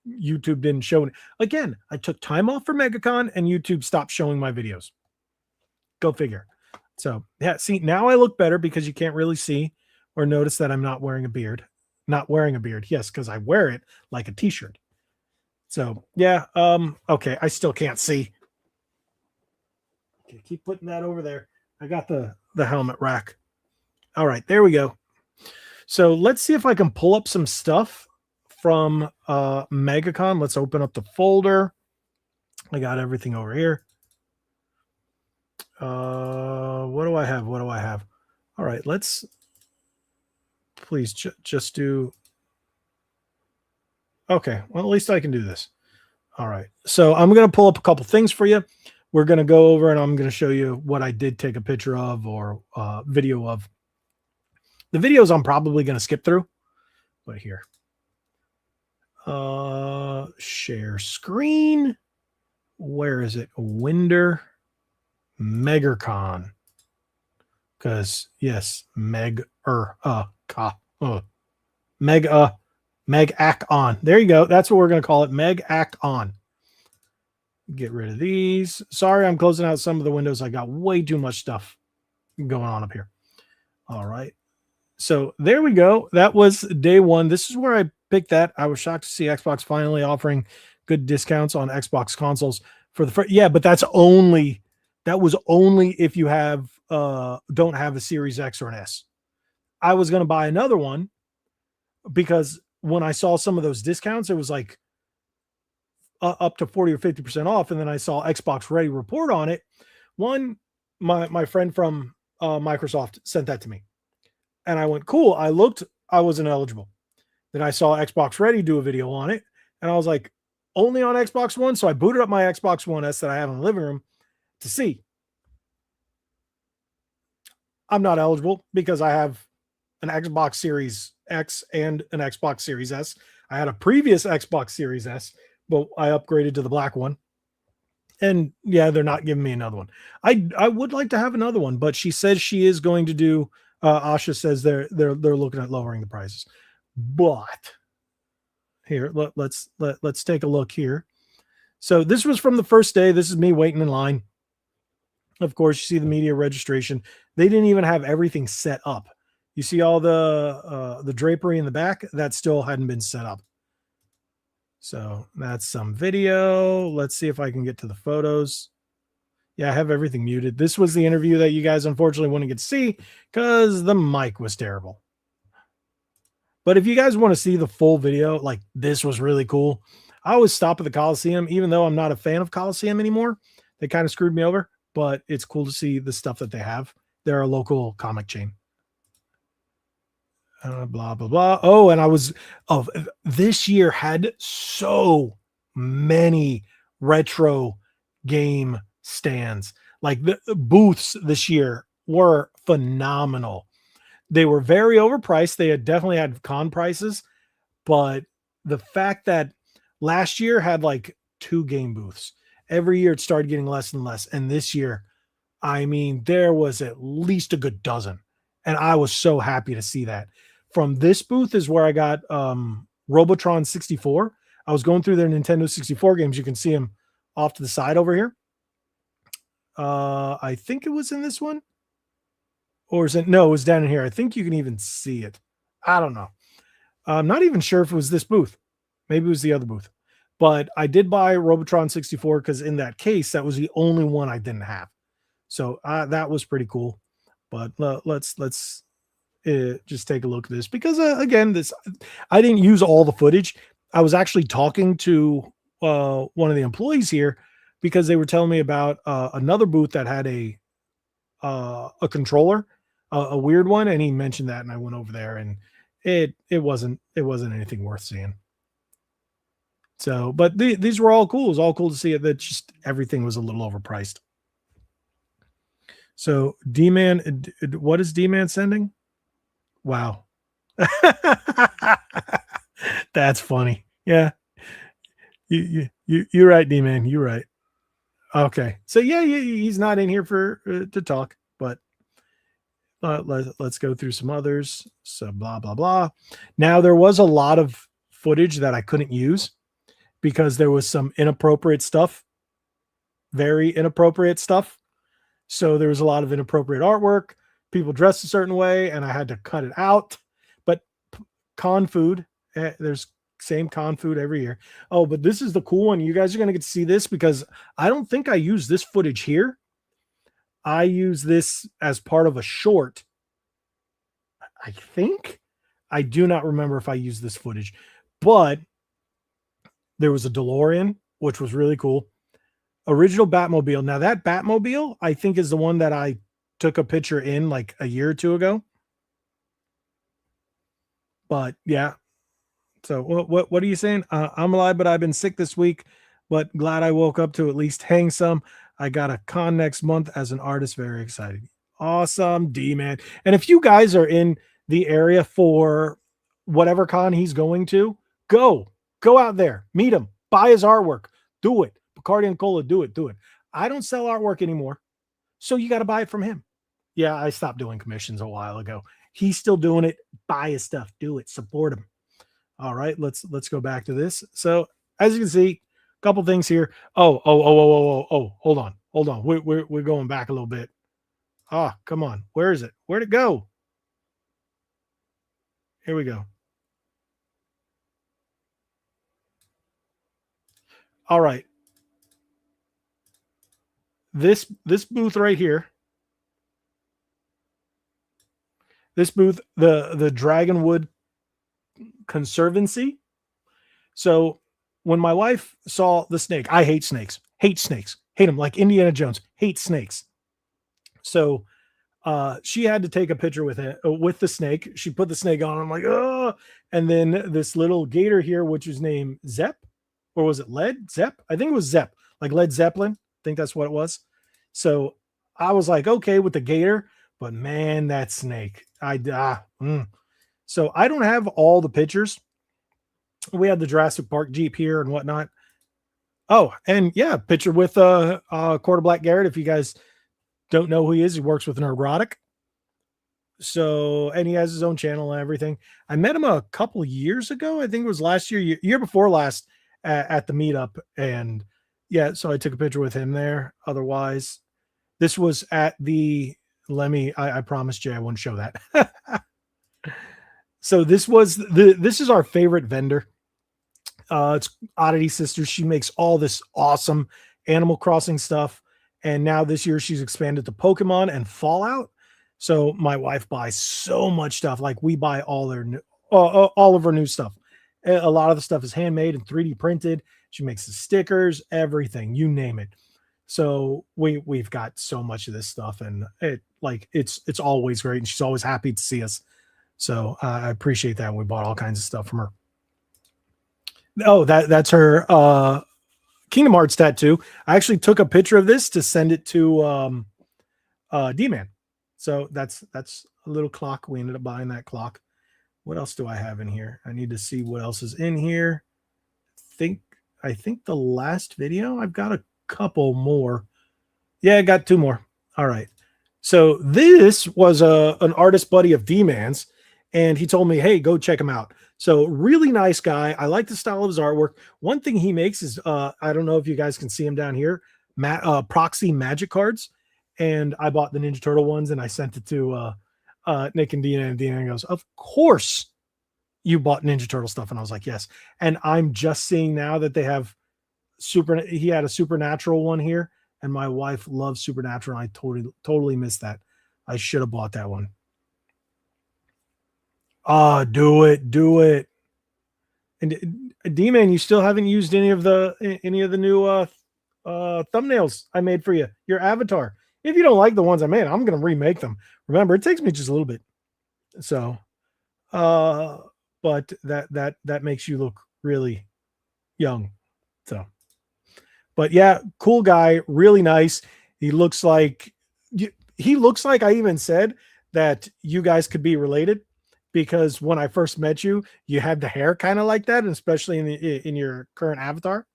YouTube didn't show it. Again, I took time off for MegaCon and YouTube stopped showing my videos. Go figure. So, yeah, see, now I look better because you can't really see or notice that I'm not wearing a beard. Not wearing a beard. Yes, because I wear it like a t-shirt. So, yeah, okay, I still can't see. Okay, keep putting that over there. I got the helmet rack. All right, there we go. So let's see if I can pull up some stuff from MegaCon. Let's open up the folder. I got everything over here. What do I have? All right, let's please just do. Okay, well, at least I can do this. All right, so I'm going to pull up a couple things for you. we're going to go over and I'm going to show you what I did take a picture of or video of. The videos I'm probably going to skip through, but here. Share screen. Where is it? Winder. MegaCon. Because, yes, MegaCon. There you go. That's what we're going to call it. MegaCon. Get rid of these. Sorry, I'm closing out some of the windows. I got way too much stuff going on up here. All right. So there we go. That was day one. This is where I picked that. I was shocked to see Xbox finally offering good discounts on Xbox consoles for the first. Yeah, but that was only if you have don't have a Series X or an S. I was going to buy another one because when I saw some of those discounts, it was like up to 40 or 50% off. And then I saw Xbox Ready report on it. One, my friend from Microsoft sent that to me. And I went, cool. I looked, I wasn't eligible. Then I saw Xbox Ready do a video on it. And I was like, only on Xbox One. So I booted up my Xbox One S that I have in the living room to see. I'm not eligible because I have an Xbox Series X and an Xbox Series S. I had a previous Xbox Series S, but I upgraded to the black one. And yeah, they're not giving me another one. I would like to have another one, but she says she is going to do. Asha says they're looking at lowering the prices. But here, let's take a look here. So this was from the first day. This is me waiting in line. Of course, you see the media registration. They didn't even have everything set up. You see all the drapery in the back that still hadn't been set up. So that's some video. Let's see if I can get to the photos. Yeah, I have everything muted. This was the interview that you guys unfortunately wouldn't get to see because the mic was terrible. But if you guys want to see the full video, like this was really cool. I always stop at the Coliseum, even though I'm not a fan of Coliseum anymore. They kind of screwed me over, but it's cool to see the stuff that they have. They're a local comic chain. Blah, blah, blah. Oh, and this year had so many retro game stands. Like the booths this year were phenomenal. They were very overpriced. They had definitely had con prices, but the fact that last year had like 2 game booths, every year it started getting less and less. And this year, I mean, there was at least a good dozen. And I was so happy to see that. From this booth is where I got Robotron 64. I was going through their Nintendo 64 games. You can see them off to the side over here. I think it was in this one. Or is it? No, it was down in here. I think you can even see it. I don't know. I'm not even sure if it was this booth. Maybe it was the other booth. But I did buy Robotron 64 because in that case, that was the only one I didn't have. So that was pretty cool. But let's just take a look at this because again, I didn't use all the footage. I was actually talking to one of the employees here because they were telling me about another booth that had a controller, a weird one, and he mentioned that, and I went over there, and it wasn't anything worth seeing. So, but these were all cool. It was all cool to see it. That just everything was a little overpriced. So D-Man, what is D-Man sending? Wow. That's funny. Yeah. You're right, D-Man. You're right. Okay. So yeah, he's not in here for to talk, but let's go through some others. So blah, blah, blah. Now there was a lot of footage that I couldn't use because there was some inappropriate stuff, very inappropriate stuff. So there was a lot of inappropriate artwork, people dressed a certain way, and I had to cut it out. But con food, there's same con food every year. Oh, but this is the cool one. You guys are going to get to see this because I don't think I use this footage here. I use this as part of a short. I think. I do not remember if I used this footage, but there was a DeLorean, which was really cool. Original Batmobile. Now that Batmobile, I think, is the one that I took a picture in like a year or two ago. But yeah. So what are you saying? I'm alive, but I've been sick this week, but glad I woke up to at least hang some. I got a con next month as an artist. Very excited. Awesome, D man. And if you guys are in the area for whatever con he's going to, go out there, meet him, buy his artwork, do it. Bacardi and Cola, do it. I don't sell artwork anymore, so you got to buy it from him. Yeah, I stopped doing commissions a while ago. He's still doing it. Buy his stuff, do it, support him. All right, let's go back to this. So as you can see, a couple things here. Oh, hold on. We're going back a little bit. Ah, come on. Where is it? Where'd it go? Here we go. All right. This booth right here. This booth, the Dragonwood Conservancy. So when my wife saw the snake, I hate snakes, hate them like Indiana Jones, hate snakes. So she had to take a picture with it, with the snake. She put the snake on. I'm like, oh, and then this little gator here, which is named Zepp, or was it Led Zepp? I think it was Zepp, like Led Zeppelin. I think that's what it was. So I was like, okay with the gator, but man, that snake, So I don't have all the pictures. We had the Jurassic Park Jeep here and whatnot. Oh, and yeah, picture with Quarter Black Garrett. If you guys don't know who he is, he works with Neurotic. So, and he has his own channel and everything. I met him a couple years ago. I think it was last year before last at the meetup. And yeah, so I took a picture with him there. Otherwise, this was at the, I promised Jay I wouldn't show that. So this is our favorite vendor. It's Oddity Sisters. She makes all this awesome Animal Crossing stuff. And now this year she's expanded to Pokemon and Fallout. So my wife buys so much stuff. Like we buy all of her new stuff. A lot of the stuff is handmade and 3D printed. She makes the stickers, everything, you name it. So we've got so much of this stuff, and it's always great. And she's always happy to see us. So I appreciate that. We bought all kinds of stuff from her. Oh, that's her Kingdom Hearts tattoo. I actually took a picture of this to send it to D-Man. So that's a little clock. We ended up buying that clock. What else do I have in here? I need to see what else is in here. I think the last video, I've got a couple more. Yeah, I got two more. All right. So this was an artist buddy of D-Man's, and he told me, hey, go check him out. So really nice guy. I like the style of his artwork. One thing he makes is, I don't know if you guys can see him down here, proxy magic cards. And I bought the Ninja Turtle ones and I sent it to Nick and Dina, and Dina goes, of course you bought Ninja Turtle stuff. And I was like, yes. And I'm just seeing now that they have he had a Supernatural one here, and my wife loves Supernatural. I totally missed that. I should have bought that one. Do it. And D-Man, you still haven't used any of the new thumbnails I made for you, your avatar. If you don't like the ones I made, I'm going to remake them. Remember, it takes me just a little bit. So, but that makes you look really young. So, but yeah, cool guy, really nice. He looks like I even said that you guys could be related, because when I first met you, you had the hair kind of like that, and especially in your current avatar.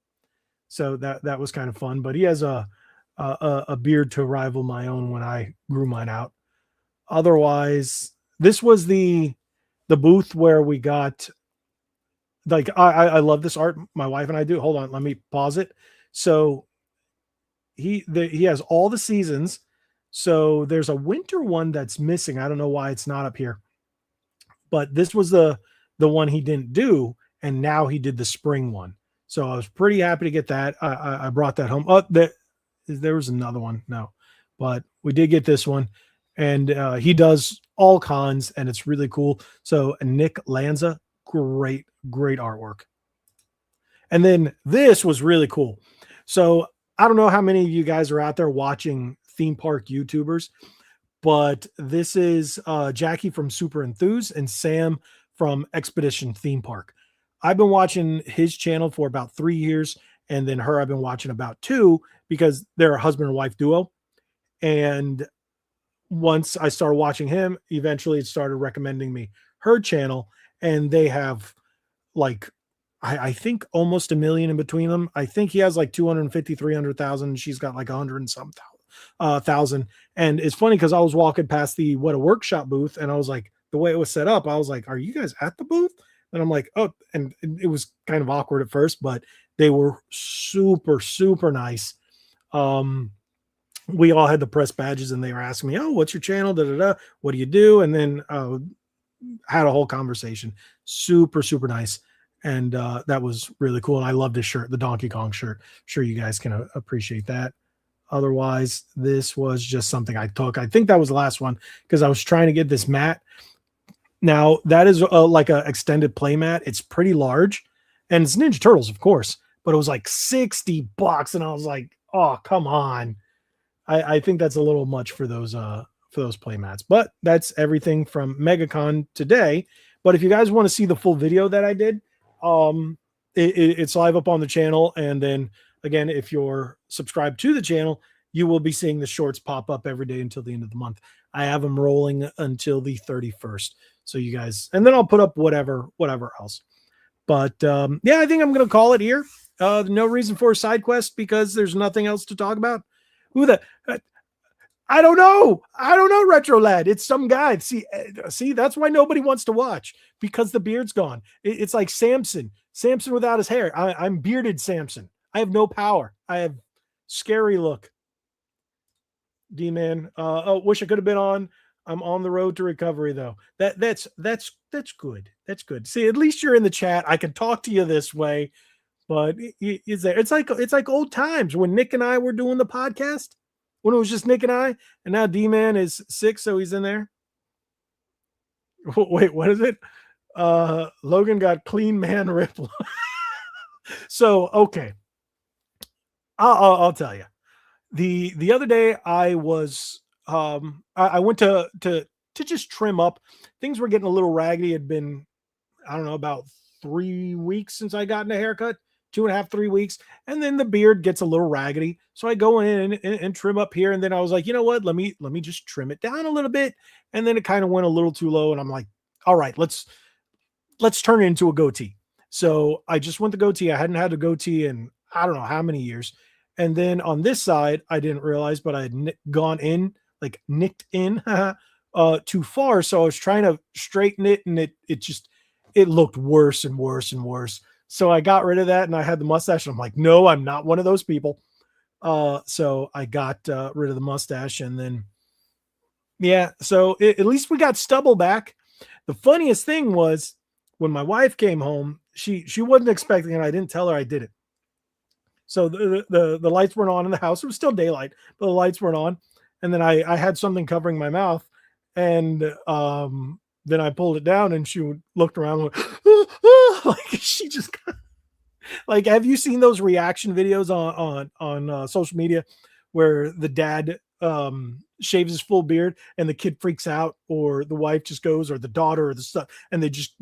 So that was kind of fun. But he has a beard to rival my own when I grew mine out. Otherwise, this was the booth where we got, like, I love this art. My wife and I do. Hold on, let me pause it. So he has all the seasons. So there's a winter one that's missing. I don't know why it's not up here, but this was the one he didn't do, and now he did the spring one. So I was pretty happy to get that. I brought that home. Oh, there was another one. No, but we did get this one, and he does all cons, and it's really cool. So Nick Lanza, great artwork. And then this was really cool. So I don't know how many of you guys are out there watching theme park YouTubers, but this is Jackie from Super Enthuse and Sam from Expedition Theme Park. I've been watching his channel for about 3 years, and then her I've been watching about 2, because they're a husband and wife duo. And once I started watching him, eventually it started recommending me her channel, and they have like I think almost a million in between them. I think he has like 250, 300,000. She's got like 100 and some thousand. And it's funny because I was walking past the What a Workshop booth, and I was like, the way it was set up, I was like, are you guys at the booth? And I'm like, oh, and it was kind of awkward at first, but they were super, super nice. We all had the press badges, and they were asking me, oh, what's your channel? Da, da, da. What do you do? And then had a whole conversation. Super, super nice. And that was really cool. And I loved his shirt, the Donkey Kong shirt. Sure, you guys can appreciate that. Otherwise, this was just something I took. I think that was the last one because I was trying to get this mat. Now, that is like an extended play mat. It's pretty large. And it's Ninja Turtles, of course. But it was like $60. And I was like, oh, come on. I think that's a little much for those play mats. But that's everything from MegaCon today. But if you guys want to see the full video that I did, it's live up on the channel. And then again, if you're subscribed to the channel, you will be seeing the shorts pop up every day until the end of the month. I have them rolling until the 31st. So you guys, and then I'll put up whatever else. But yeah, I think I'm going to call it here. No reason for a side quest because there's nothing else to talk about. Who the, I don't know. Retro Lad. It's some guy. See, that's why nobody wants to watch, because the beard's gone. It's like Samson without his hair. I'm bearded Samson. I have no power. I have scary look. D-Man. Oh, wish I could have been on. I'm on the road to recovery though. That's good. That's good. See, at least you're in the chat. I can talk to you this way, but it's there. It's like old times when Nick and I were doing the podcast. When it was just Nick and I, and now D-Man is sick, so he's in there. Wait, what is it? Logan got clean man rip. So, okay. I'll tell you. The other day I was I went to just trim up. Things were getting a little raggedy. It had been, I don't know, about 3 weeks since I got a haircut. 2.5, 3 weeks. And then the beard gets a little raggedy. So I go in and trim up here. And then I was like, you know what? Let me just trim it down a little bit. And then it kind of went a little too low. And I'm like, all right, let's turn it into a goatee. So I just went the goatee. I hadn't had a goatee in I don't know how many years. And then on this side, I didn't realize, but I had gone in, like nicked in too far. So I was trying to straighten it, and it looked worse and worse and worse. So I got rid of that, and I had the mustache. And I'm like, no, I'm not one of those people. So I got rid of the mustache, and then, yeah. So at least we got stubble back. The funniest thing was when my wife came home, she wasn't expecting it. I didn't tell her I did it. So the lights weren't on in the house. It was still daylight, but the lights weren't on. And then I had something covering my mouth, and then I pulled it down, and she looked around and went, like she just got, like, have you seen those reaction videos on social media where the dad shaves his full beard and the kid freaks out, or the wife just goes, or the daughter or the son, and they just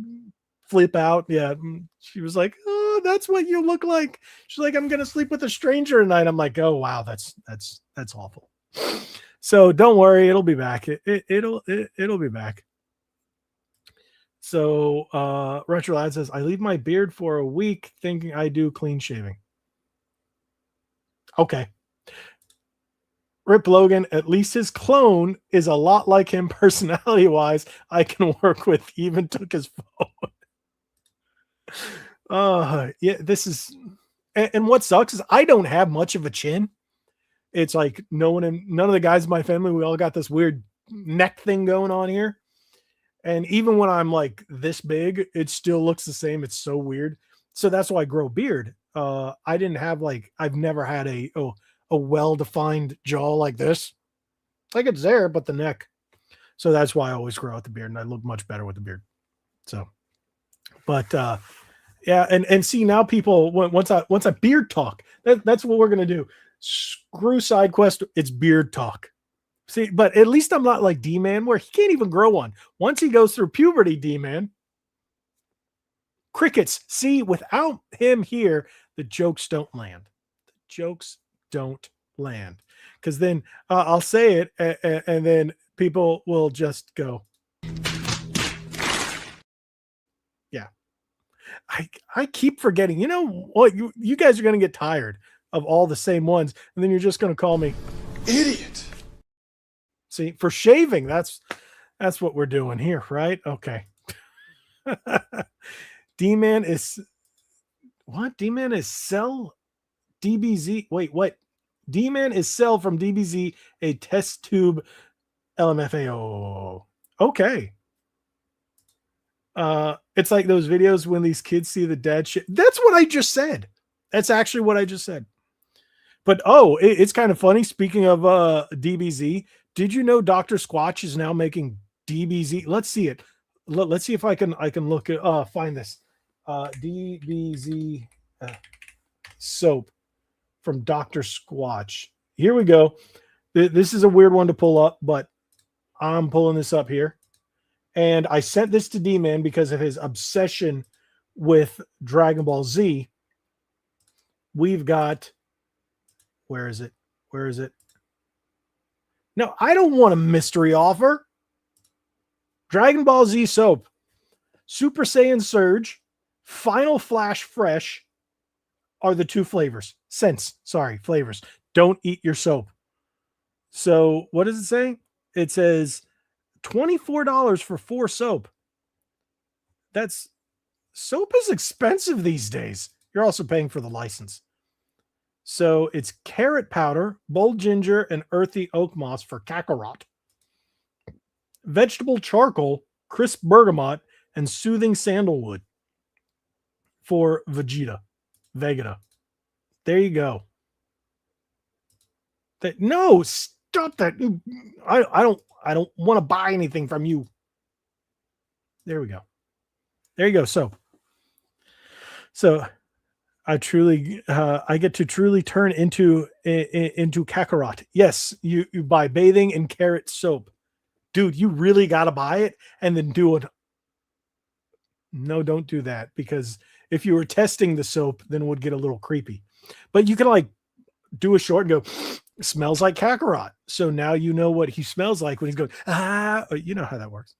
flip out? Yeah. She was like, oh, that's what you look like. She's like, I'm gonna sleep with a stranger tonight. I'm like, oh wow, that's awful. So don't worry, it'll be back. It'll be back. So Retro Lad says, I leave my beard for a week thinking I do clean shaving. Okay. Rip Logan, at least his clone is a lot like him personality wise. I can work with. He even took his phone. Yeah, this is, and what sucks is I don't have much of a chin. It's like none of the guys in my family, we all got this weird neck thing going on here. And even when I'm like this big, it still looks the same. It's so weird. So that's why I grow a beard. I didn't have I've never had a well-defined jaw like this. Like it's there, but the neck. So that's why I always grow out the beard, and I look much better with the beard. So, but yeah, and see now people once I beard talk, that's what we're gonna do. Screw side quest, it's beard talk. See, but at least I'm not like D-Man where he can't even grow one. Once he goes through puberty, D-Man. Crickets. See, without him here, the jokes don't land. The jokes don't land. Because then I'll say it, and then people will just go, yeah. I keep forgetting. You know what? You guys are going to get tired of all the same ones, and then you're just going to call me idiot. See, for shaving, that's what we're doing here, right? Okay. D-Man is what? D-Man is sell DBZ. Wait, what? D-Man is sell from DBZ a test tube LMFAO. Okay. It's like those videos when these kids see the dad shit. That's what I just said. That's actually what I just said. But it's kind of funny. Speaking of DBZ, did you know Dr. Squatch is now making DBZ? Let's see it. Let's see if I can look at find this. DBZ soap from Dr. Squatch. Here we go. This is a weird one to pull up, but I'm pulling this up here. And I sent this to D-Man because of his obsession with Dragon Ball Z. We've got, where is it? Where is it? No, I don't want a mystery offer. Dragon Ball Z soap, Super Saiyan Surge, Final Flash Fresh are the two flavors. Flavors. Don't eat your soap. So what does it say? It says $24 for 4 soap. Soap is expensive these days. You're also paying for the license. So it's carrot powder, bold ginger, and earthy oak moss for Kakarot. Vegetable charcoal, crisp bergamot, and soothing sandalwood for Vegeta. There you go. No, stop that. I don't want to buy anything from you. There we go. There you go. So I get to truly turn into Kakarot. Yes, you buy bathing in carrot soap. Dude, you really got to buy it and then do it. No, don't do that, because if you were testing the soap, then it would get a little creepy. But you can like do a short and go, smells like Kakarot. So now you know what he smells like when he's going, you know how that works.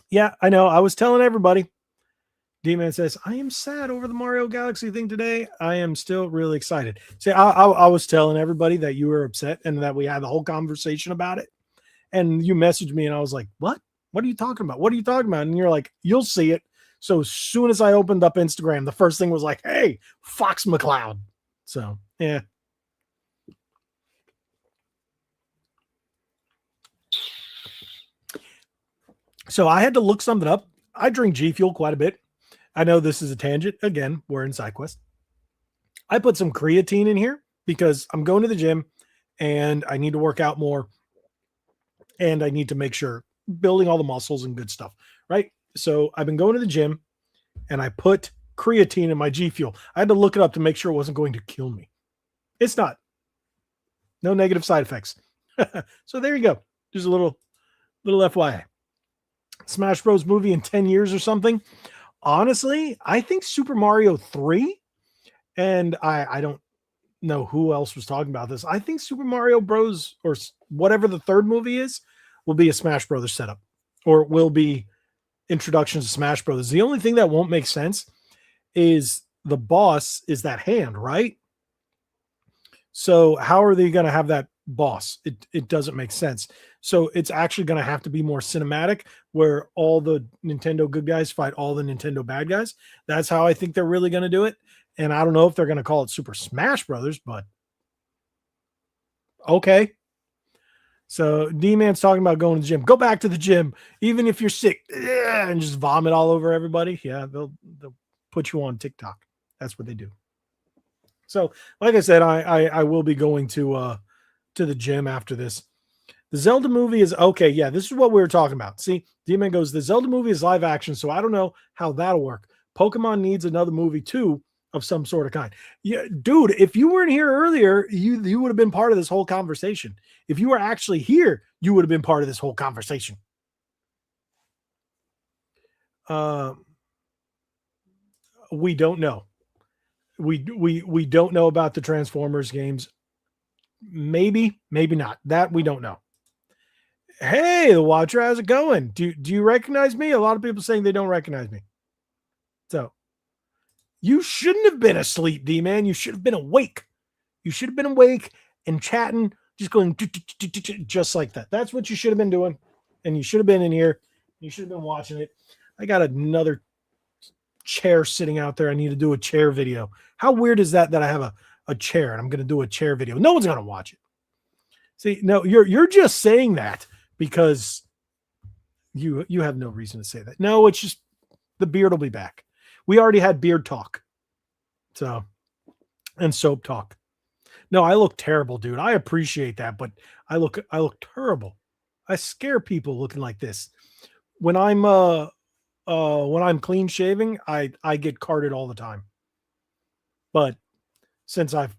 Yeah, I know. I was telling everybody. D-Man says, I am sad over the Mario Galaxy thing today. I am still really excited. See, I was telling everybody that you were upset and that we had the whole conversation about it. And you messaged me and I was like, what? What are you talking about? What are you talking about? And you're like, you'll see it. So as soon as I opened up Instagram, the first thing was like, hey, Fox McCloud. So, yeah. So I had to look something up. I drink G Fuel quite a bit. I know this is a tangent. Again, we're in SideQuest. I put some creatine in here because I'm going to the gym and I need to work out more. And I need to make sure building all the muscles and good stuff, right? So I've been going to the gym and I put creatine in my G Fuel. I had to look it up to make sure it wasn't going to kill me. It's not. No negative side effects. So there you go. Just a little FYI. Smash Bros. Movie in 10 years or something. Honestly, I think Super Mario 3, and I don't know who else was talking about this. I think Super Mario Bros. Or whatever the third movie is will be a Smash Brothers setup, or will be introductions to Smash Brothers. The only thing that won't make sense is the boss is that hand, right? So how are they going to have that boss? It doesn't make sense. So it's actually going to have to be more cinematic, where all the Nintendo good guys fight all the Nintendo bad guys. That's how I think they're really going to do it. And I don't know if they're going to call it Super Smash Brothers, but okay. So D-Man's talking about going to the gym. Go back to the gym, even if you're sick, and just vomit all over everybody. Yeah, they'll put you on TikTok. That's what they do. So, like I said, I will be going to the gym after this. The Zelda movie is okay. Yeah, this is what we were talking about. See, D-Man goes, the Zelda movie is live action, so I don't know how that'll work. Pokemon needs another movie too, of some sort of kind. Yeah, dude, if you weren't here earlier, you would have been part of this whole conversation. If you were actually here, you would have been part of this whole conversation. We don't know. We don't know about the Transformers games. maybe not. That we don't know. Hey, the Watcher, how's it going? Do you recognize me? A lot of people saying they don't recognize me. So you shouldn't have been asleep, D-Man. You should have been awake. You should have been awake and chatting, just going just like that. That's what you should have been doing. And you should have been in here. You should have been watching it. I got another chair sitting out there. I need to do a chair video. How weird is that I have a chair and I'm going to do a chair video? No one's going to watch it. See, no, you're just saying that because you have no reason to say that. No, it's just the beard will be back. We already had beard talk. So, and soap talk. No, I look terrible, dude. I appreciate that, but I look terrible. I scare people looking like this. When I'm clean shaving, I get carded all the time. But since I've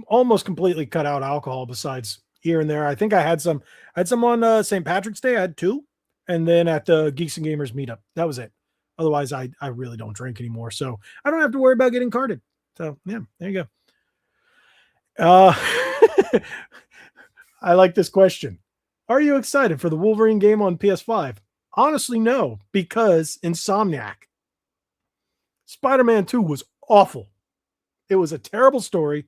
almost completely cut out alcohol, besides here and there, I think I had some on St. Patrick's Day. I had 2, and then at the Geeks and Gamers meetup, that was it. Otherwise, I really don't drink anymore, so I don't have to worry about getting carded. So yeah, there you go. I like this question. Are you excited for the Wolverine game on PS5? Honestly, no, because Insomniac. Spider-Man 2 was awful. It was a terrible story.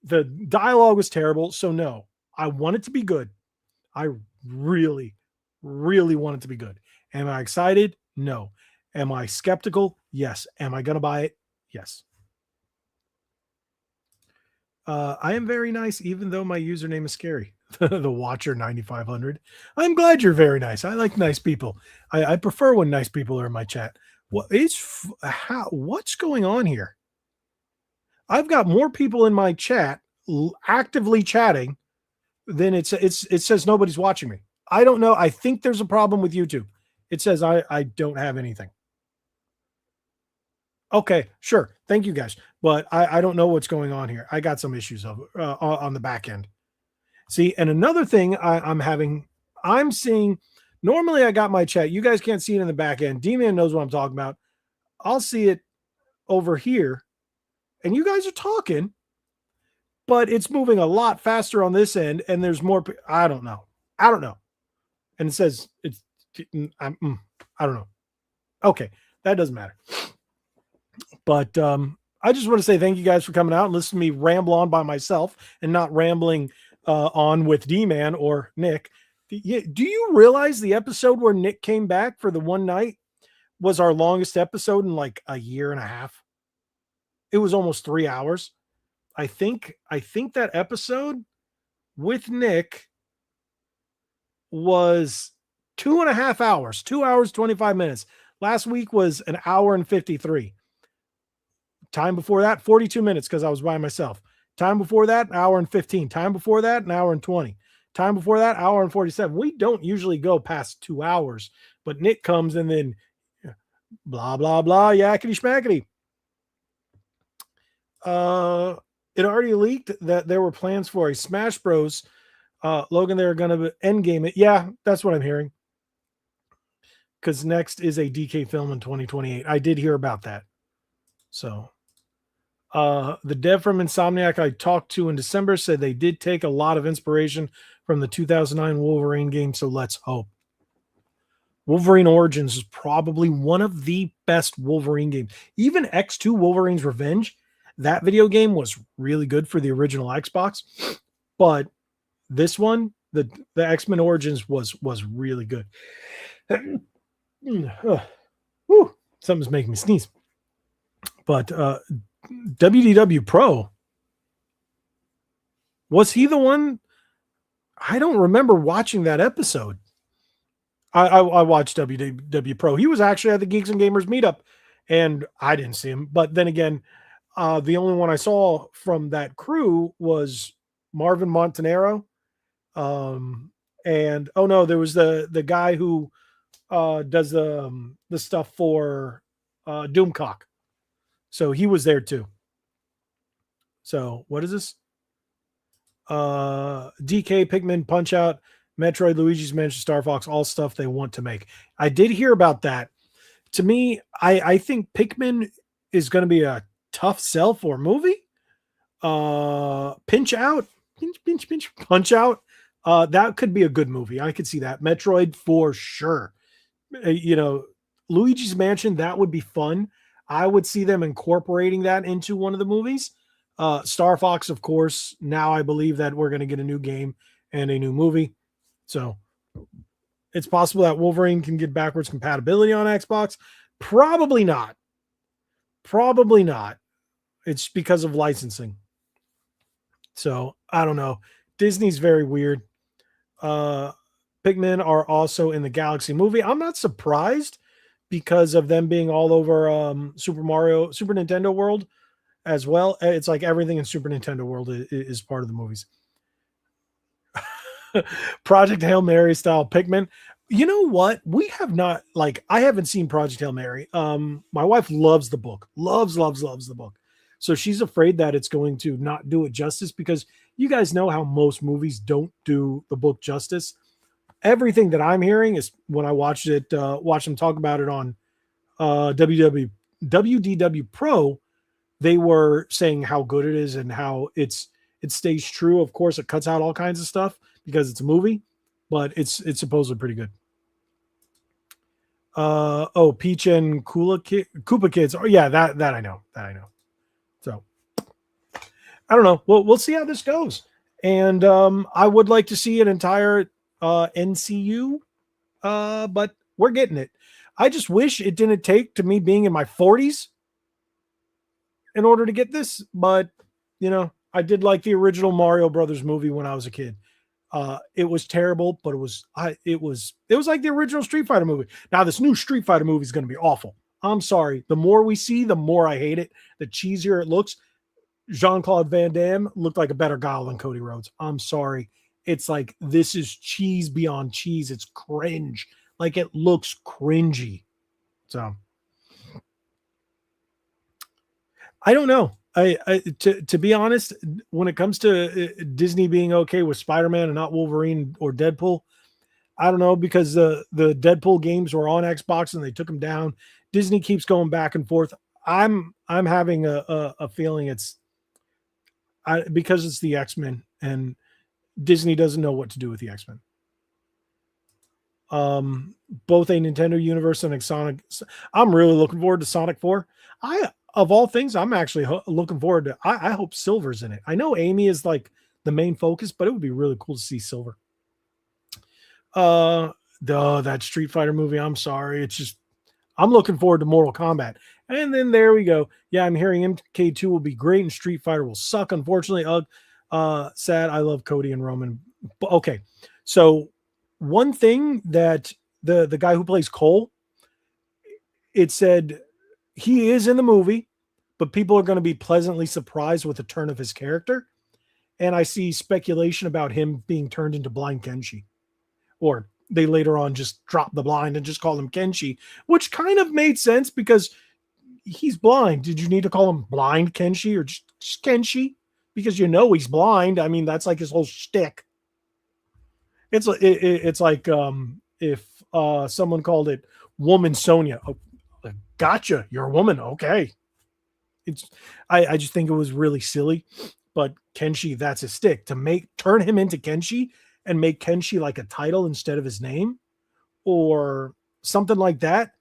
The dialogue was terrible. So no, I want it to be good. I really, really want it to be good. Am I excited? No. Am I skeptical? Yes. Am I going to buy it? Yes. I am very nice, even though my username is scary. The Watcher 9500. I'm glad you're very nice. I like nice people. I prefer when nice people are in my chat. What's going on here? I've got more people in my chat actively chatting than it says nobody's watching me. I don't know. I think there's a problem with YouTube. It says I don't have anything. Okay, sure. Thank you guys. But I don't know what's going on here. I got some issues on the back end. See, and another thing I'm seeing, normally I got my chat. You guys can't see it in the back end. D-Man knows what I'm talking about. I'll see it over here. And you guys are talking, but it's moving a lot faster on this end. And there's more. I don't know. And it says I don't know. Okay, that doesn't matter. But I just want to say thank you guys for coming out and listening to me ramble on by myself and not rambling on with D-Man or Nick. Do you realize the episode where Nick came back for the one night was our longest episode in like a year and a half? It was almost 3 hours. I think that episode with Nick was 2.5 hours, 2 hours, 25 minutes. Last week was an hour and 53. Time before that, 42 minutes because I was by myself. Time before that, an hour and 15. Time before that, an hour and 20. Time before that, hour and 47. We don't usually go past 2 hours, but Nick comes and then blah, blah, blah, yakety schmackety. It already leaked that there were plans for a Smash Bros. Logan, they're going to end game it. Yeah, that's what I'm hearing. Because next is a DK film in 2028. I did hear about that. So, the dev from Insomniac I talked to in December said they did take a lot of inspiration from the 2009 Wolverine game. So let's hope. Wolverine Origins is probably one of the best Wolverine games. Even X2 Wolverine's Revenge, that video game was really good for the original Xbox. But this one, the X-Men Origins was really good. Whew, something's making me sneeze. But WDW Pro, was he the one? I don't remember watching that episode. I watched WDW Pro. He was actually at the Geeks and Gamers meetup, and I didn't see him. But then again, the only one I saw from that crew was Marvin Montanaro. And oh no, there was the guy who does the stuff for Doomcock. So he was there too. So what is this? DK, Pikmin, Punch Out, Metroid, Luigi's Mansion, Star Fox, all stuff they want to make. I did hear about that. To me, I think Pikmin is going to be a tough sell for a movie. Pinch Out, pinch, pinch, punch out. That could be a good movie. I could see that. Metroid for sure. You know, Luigi's Mansion, that would be fun. I would see them incorporating that into one of the movies. Star Fox, of course. Now I believe that we're going to get a new game and a new movie. So it's possible that Wolverine can get backwards compatibility on Xbox. Probably not. Probably not. It's because of licensing. So I don't know. Disney's very weird. Pikmin are also in the Galaxy movie. I'm not surprised because of them being all over Super Nintendo World as well. It's like everything in Super Nintendo World is part of the movies. Project Hail Mary style Pikmin. You know what? We have not, like, I haven't seen Project Hail Mary. My wife loves the book. Loves the book. So she's afraid that it's going to not do it justice because you guys know how most movies don't do the book justice. Everything that I'm hearing is when I watched them talk about it on WDW Pro, they were saying how good it is and how it stays true. Of course, it cuts out all kinds of stuff because it's a movie, but it's supposedly pretty good. Peach and Koopa Kids. Oh yeah, that I know. So I don't know. We'll see how this goes. And I would like to see an entire NCU, but we're getting it. I just wish it didn't take to me being in my 40s in order to get this. But you know, I did like the original Mario Brothers movie when I was a kid. It was terrible, but it was like the original Street Fighter movie. Now this new Street Fighter movie is going to be awful. I'm sorry. The more we see, the more I hate it. The cheesier it looks. Jean-Claude Van Damme looked like a better guy than Cody Rhodes. I'm sorry. It's like, this is cheese beyond cheese. It's cringe. Like, it looks cringy. So I don't know. To be honest, when it comes to Disney being okay with Spider-Man and not Wolverine or Deadpool, I don't know, because the Deadpool games were on Xbox and they took them down. Disney keeps going back and forth. I'm having a feeling because it's the X-Men and Disney doesn't know what to do with the X-Men. Both a Nintendo universe and a Sonic. I'm really looking forward to Sonic 4. Of all things, I'm actually looking forward to. I hope Silver's in it. I know Amy is like the main focus, but it would be really cool to see Silver. That Street Fighter movie. I'm sorry, it's just I'm looking forward to Mortal Kombat. And then there we go. Yeah, I'm hearing MK2 will be great and Street Fighter will suck. Unfortunately, sad. I love Cody and Roman. But okay, so one thing that the guy who plays Cole, it said he is in the movie, but people are going to be pleasantly surprised with the turn of his character. And I see speculation about him being turned into Blind Kenshi. Or they later on just dropped the blind and just called him Kenshi, which kind of made sense because he's blind. Did you need to call him Blind Kenshi or just Kenshi? Because you know he's blind. I mean, that's like his whole shtick. It's like if someone called it Woman Sonia. Oh, gotcha, you're a woman. Okay. I just think it was really silly. But Kenshi, that's his stick. To turn him into Kenshi and make Kenshi like a title instead of his name or something like that,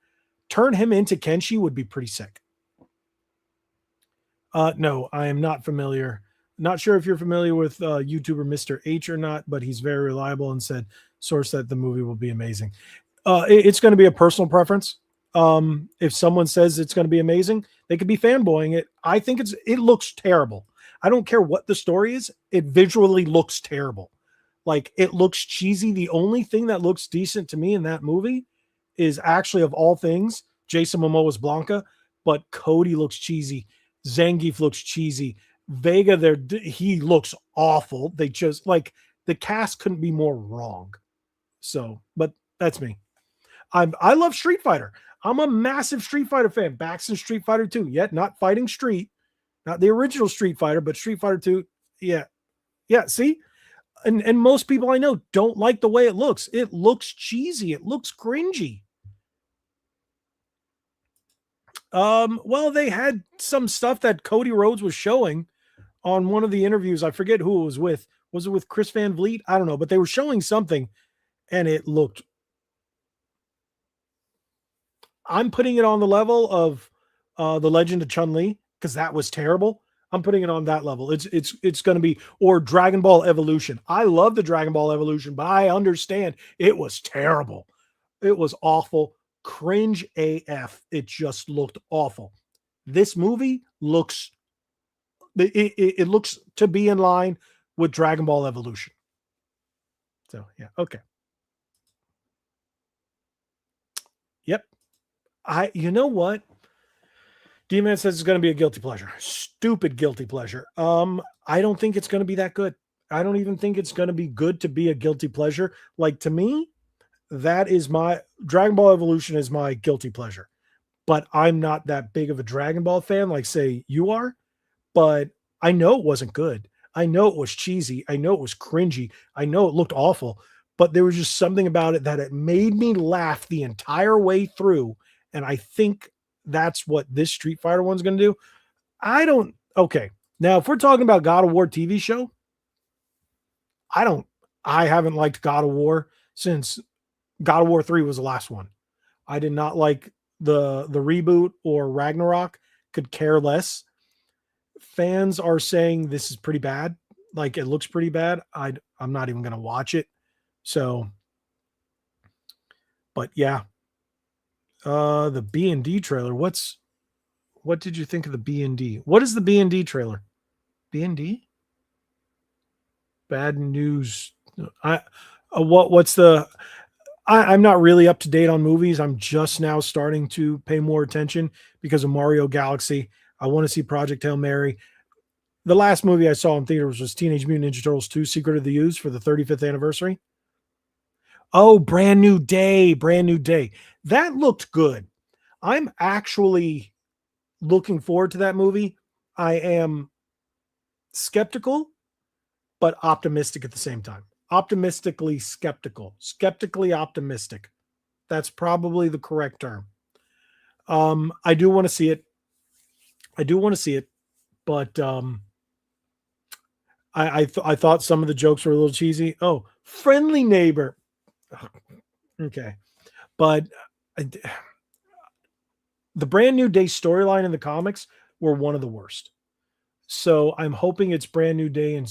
turn him into Kenshi would be pretty sick. No, I am not familiar. Not sure if you're familiar with YouTuber Mr. H or not, but he's very reliable and said source that the movie will be amazing. It's going to be a personal preference. If someone says it's going to be amazing, they could be fanboying it. I think it looks terrible. I don't care what the story is. It visually looks terrible. Like, it looks cheesy. The only thing that looks decent to me in that movie is actually, of all things, Jason Momoa's Blanca, but Cody looks cheesy. Zangief looks cheesy. Vega, he looks awful. They just, like, the cast couldn't be more wrong. So, but that's me. I love Street Fighter. I'm a massive Street Fighter fan. Back's in Street Fighter 2. Yet not Fighting Street. Not the original Street Fighter, but Street Fighter 2. Yeah. Yeah, see? And most people I know don't like the way it looks. It looks cheesy. It looks cringy. Well, they had some stuff that Cody Rhodes was showing on one of the interviews. I forget who it was with. Was it with Chris Van Vliet? I don't know, but they were showing something and it looked, I'm putting it on the level of the Legend of Chun-Li because that was terrible. I'm putting it on that level. It's going to be, or Dragon Ball Evolution. I love the Dragon Ball Evolution, but I understand it was terrible. It was awful. Cringe AF. It just looked awful. This movie looks, it looks to be in line with Dragon Ball Evolution. So yeah, okay. Yep. You know what? D-Man says it's going to be a guilty pleasure. Stupid guilty pleasure. I don't think it's going to be that good. I don't even think it's going to be good to be a guilty pleasure. Like, to me, that is my Dragon Ball Evolution is my guilty pleasure. But I'm not that big of a Dragon Ball fan, like say you are. But I know it wasn't good. I know it was cheesy. I know it was cringy. I know it looked awful. But there was just something about it that it made me laugh the entire way through. And I think that's what this Street Fighter one's going to do. Okay. Now, if we're talking about God of War TV show, I haven't liked God of War since God of War 3 was the last one. I did not like the reboot or Ragnarok, could care less. Fans are saying this is pretty bad. Like, it looks pretty bad. I'm not even going to watch it. So, but yeah. The B&D trailer. What did you think of the B&D? What is the B&D trailer? B&D? Bad news. I'm not really up to date on movies. I'm just now starting to pay more attention because of Mario Galaxy. I want to see Project Hail Mary. The last movie I saw in theaters was Teenage Mutant Ninja Turtles 2: Secret of the Ooze for the 35th anniversary. Oh, Brand New Day. That looked good. I'm actually looking forward to that movie. I am skeptical, but optimistic at the same time. Optimistically skeptical. Skeptically optimistic. That's probably the correct term. I do want to see it. But I thought some of the jokes were a little cheesy. Oh, friendly neighbor. Okay. But the Brand New Day storyline in the comics were one of the worst. So I'm hoping it's Brand New Day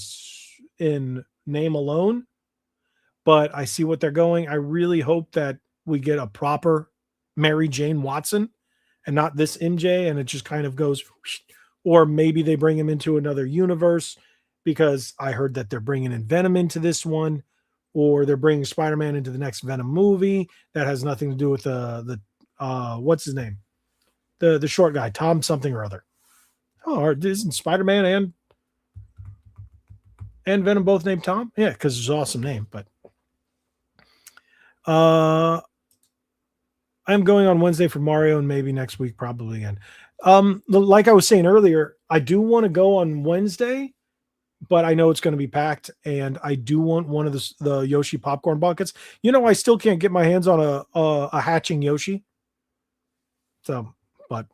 in name alone, but I see what they're going. I really hope that we get a proper Mary Jane Watson and not this MJ, and it just kind of goes, or maybe they bring him into another universe, because I heard that they're bringing in Venom into this one, or they're bringing Spider-Man into the next Venom movie that has nothing to do with the what's his name? The short guy, Tom something or other. Oh, isn't Spider-Man and Venom both named Tom? Yeah, because it's an awesome name. But I'm going on Wednesday for Mario, and maybe next week probably again. Like I was saying earlier, I do want to go on Wednesday, but I know it's going to be packed, and I do want one of the Yoshi popcorn buckets. I still can't get my hands on a hatching Yoshi. So, but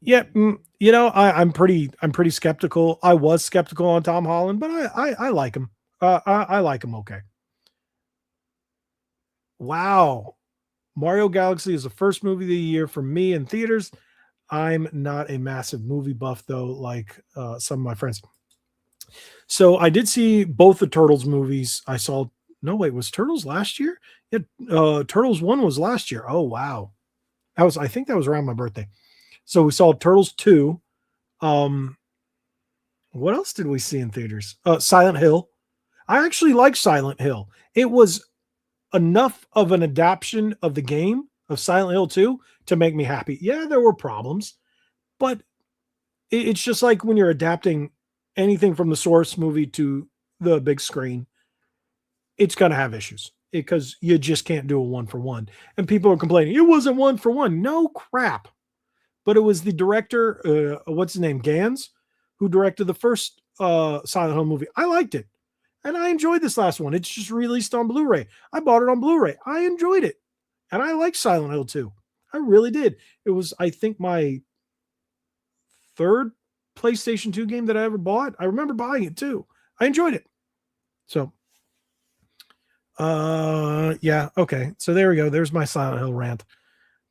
yeah, I'm pretty skeptical. I was skeptical on Tom Holland, but I like him. I like him. Okay. Wow. Mario Galaxy is the first movie of the year for me in theaters. I'm not a massive movie buff though, like some of my friends. So I did see both the Turtles movies. Was Turtles last year? Yeah, Turtles 1 was last year. Oh wow. I think that was around my birthday. So we saw Turtles 2. What else did we see in theaters? Silent Hill. I actually like Silent Hill. It was enough of an adaptation of the game of Silent Hill 2 to make me happy. Yeah, there were problems, but it's just like when you're adapting anything from the source movie to the big screen, it's going to have issues because you just can't do a 1-for-1. And people are complaining, it wasn't 1-for-1. No crap. But it was the director, what's his name, Gans, who directed the first Silent Hill movie. I liked it. And I enjoyed this last one. It's just released on Blu-ray. I bought it on Blu-ray. I enjoyed it. And I liked Silent Hill 2. I really did. It was, I think, my third PlayStation 2 game that I ever bought. I remember buying it too. I enjoyed it. So, yeah, okay. So there we go. There's my Silent Hill rant.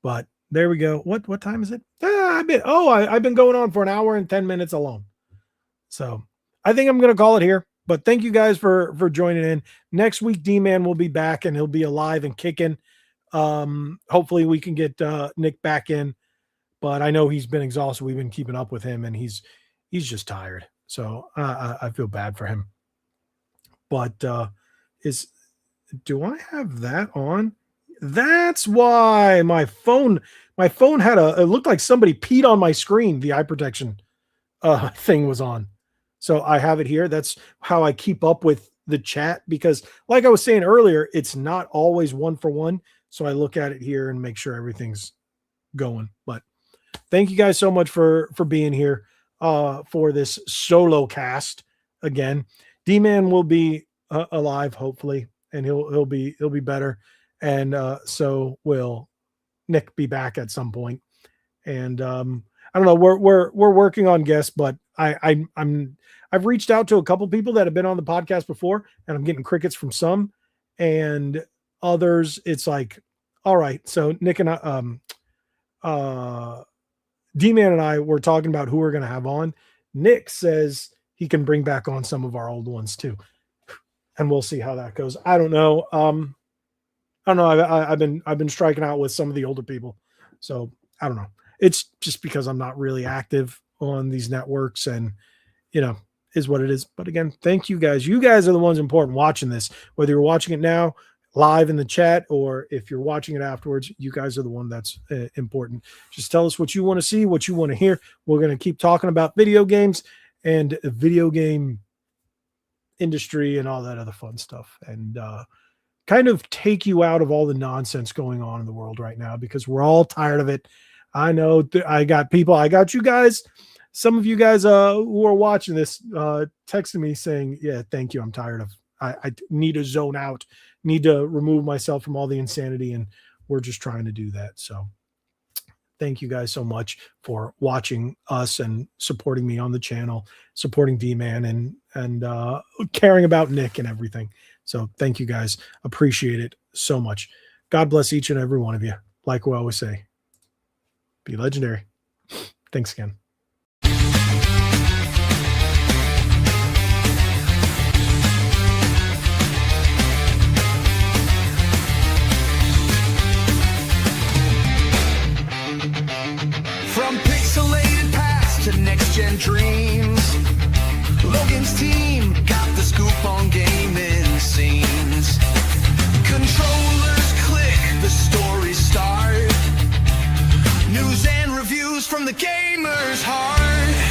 But there we go. What time is it? I've been going on for an hour and 10 minutes alone. So I think I'm going to call it here. But thank you guys for joining in. Next week, D-Man will be back and he'll be alive and kicking. Hopefully we can get Nick back in. But I know he's been exhausted. We've been keeping up with him and he's just tired. So I feel bad for him. But do I have that on? That's why my phone had it looked like somebody peed on my screen. The eye protection thing was on. So I have it here. That's how I keep up with the chat because like I was saying earlier, it's not always 1-for-1. So I look at it here and make sure everything's going. But thank you guys so much for being here for this solo cast again. D-Man will be alive, hopefully, and he'll be better. And so will Nick be back at some point. And I don't know, we're working on guests, but I've reached out to a couple people that have been on the podcast before, and I'm getting crickets from some, and others it's like, all right. So Nick and D-Man and I were talking about who we're going to have on. Nick says he can bring back on some of our old ones too, and we'll see how that goes. I don't know. I've been striking out with some of the older people, so I don't know. It's just because I'm not really active on these networks, and is what it is. But again, thank you guys. You guys are the ones important watching this, whether you're watching it now live in the chat or if you're watching it afterwards. You guys are the one that's important. Just tell us what you want to see, what you want to hear. We're going to keep talking about video games and video game industry and all that other fun stuff, and kind of take you out of all the nonsense going on in the world right now, because we're all tired of it. I know I got you guys, some of you guys who are watching this texting me saying, yeah, thank you. I'm tired of, I need to zone out, need to remove myself from all the insanity. And we're just trying to do that. So thank you guys so much for watching us and supporting me on the channel, supporting D-Man and caring about Nick and everything. So thank you guys. Appreciate it so much. God bless each and every one of you. Like we always say, be legendary. Thanks again. From pixelated past to next-gen dreams, Logan's team got the scoop on gaming scenes. Controllers click, the stories start. News and reviews from the gamer's heart.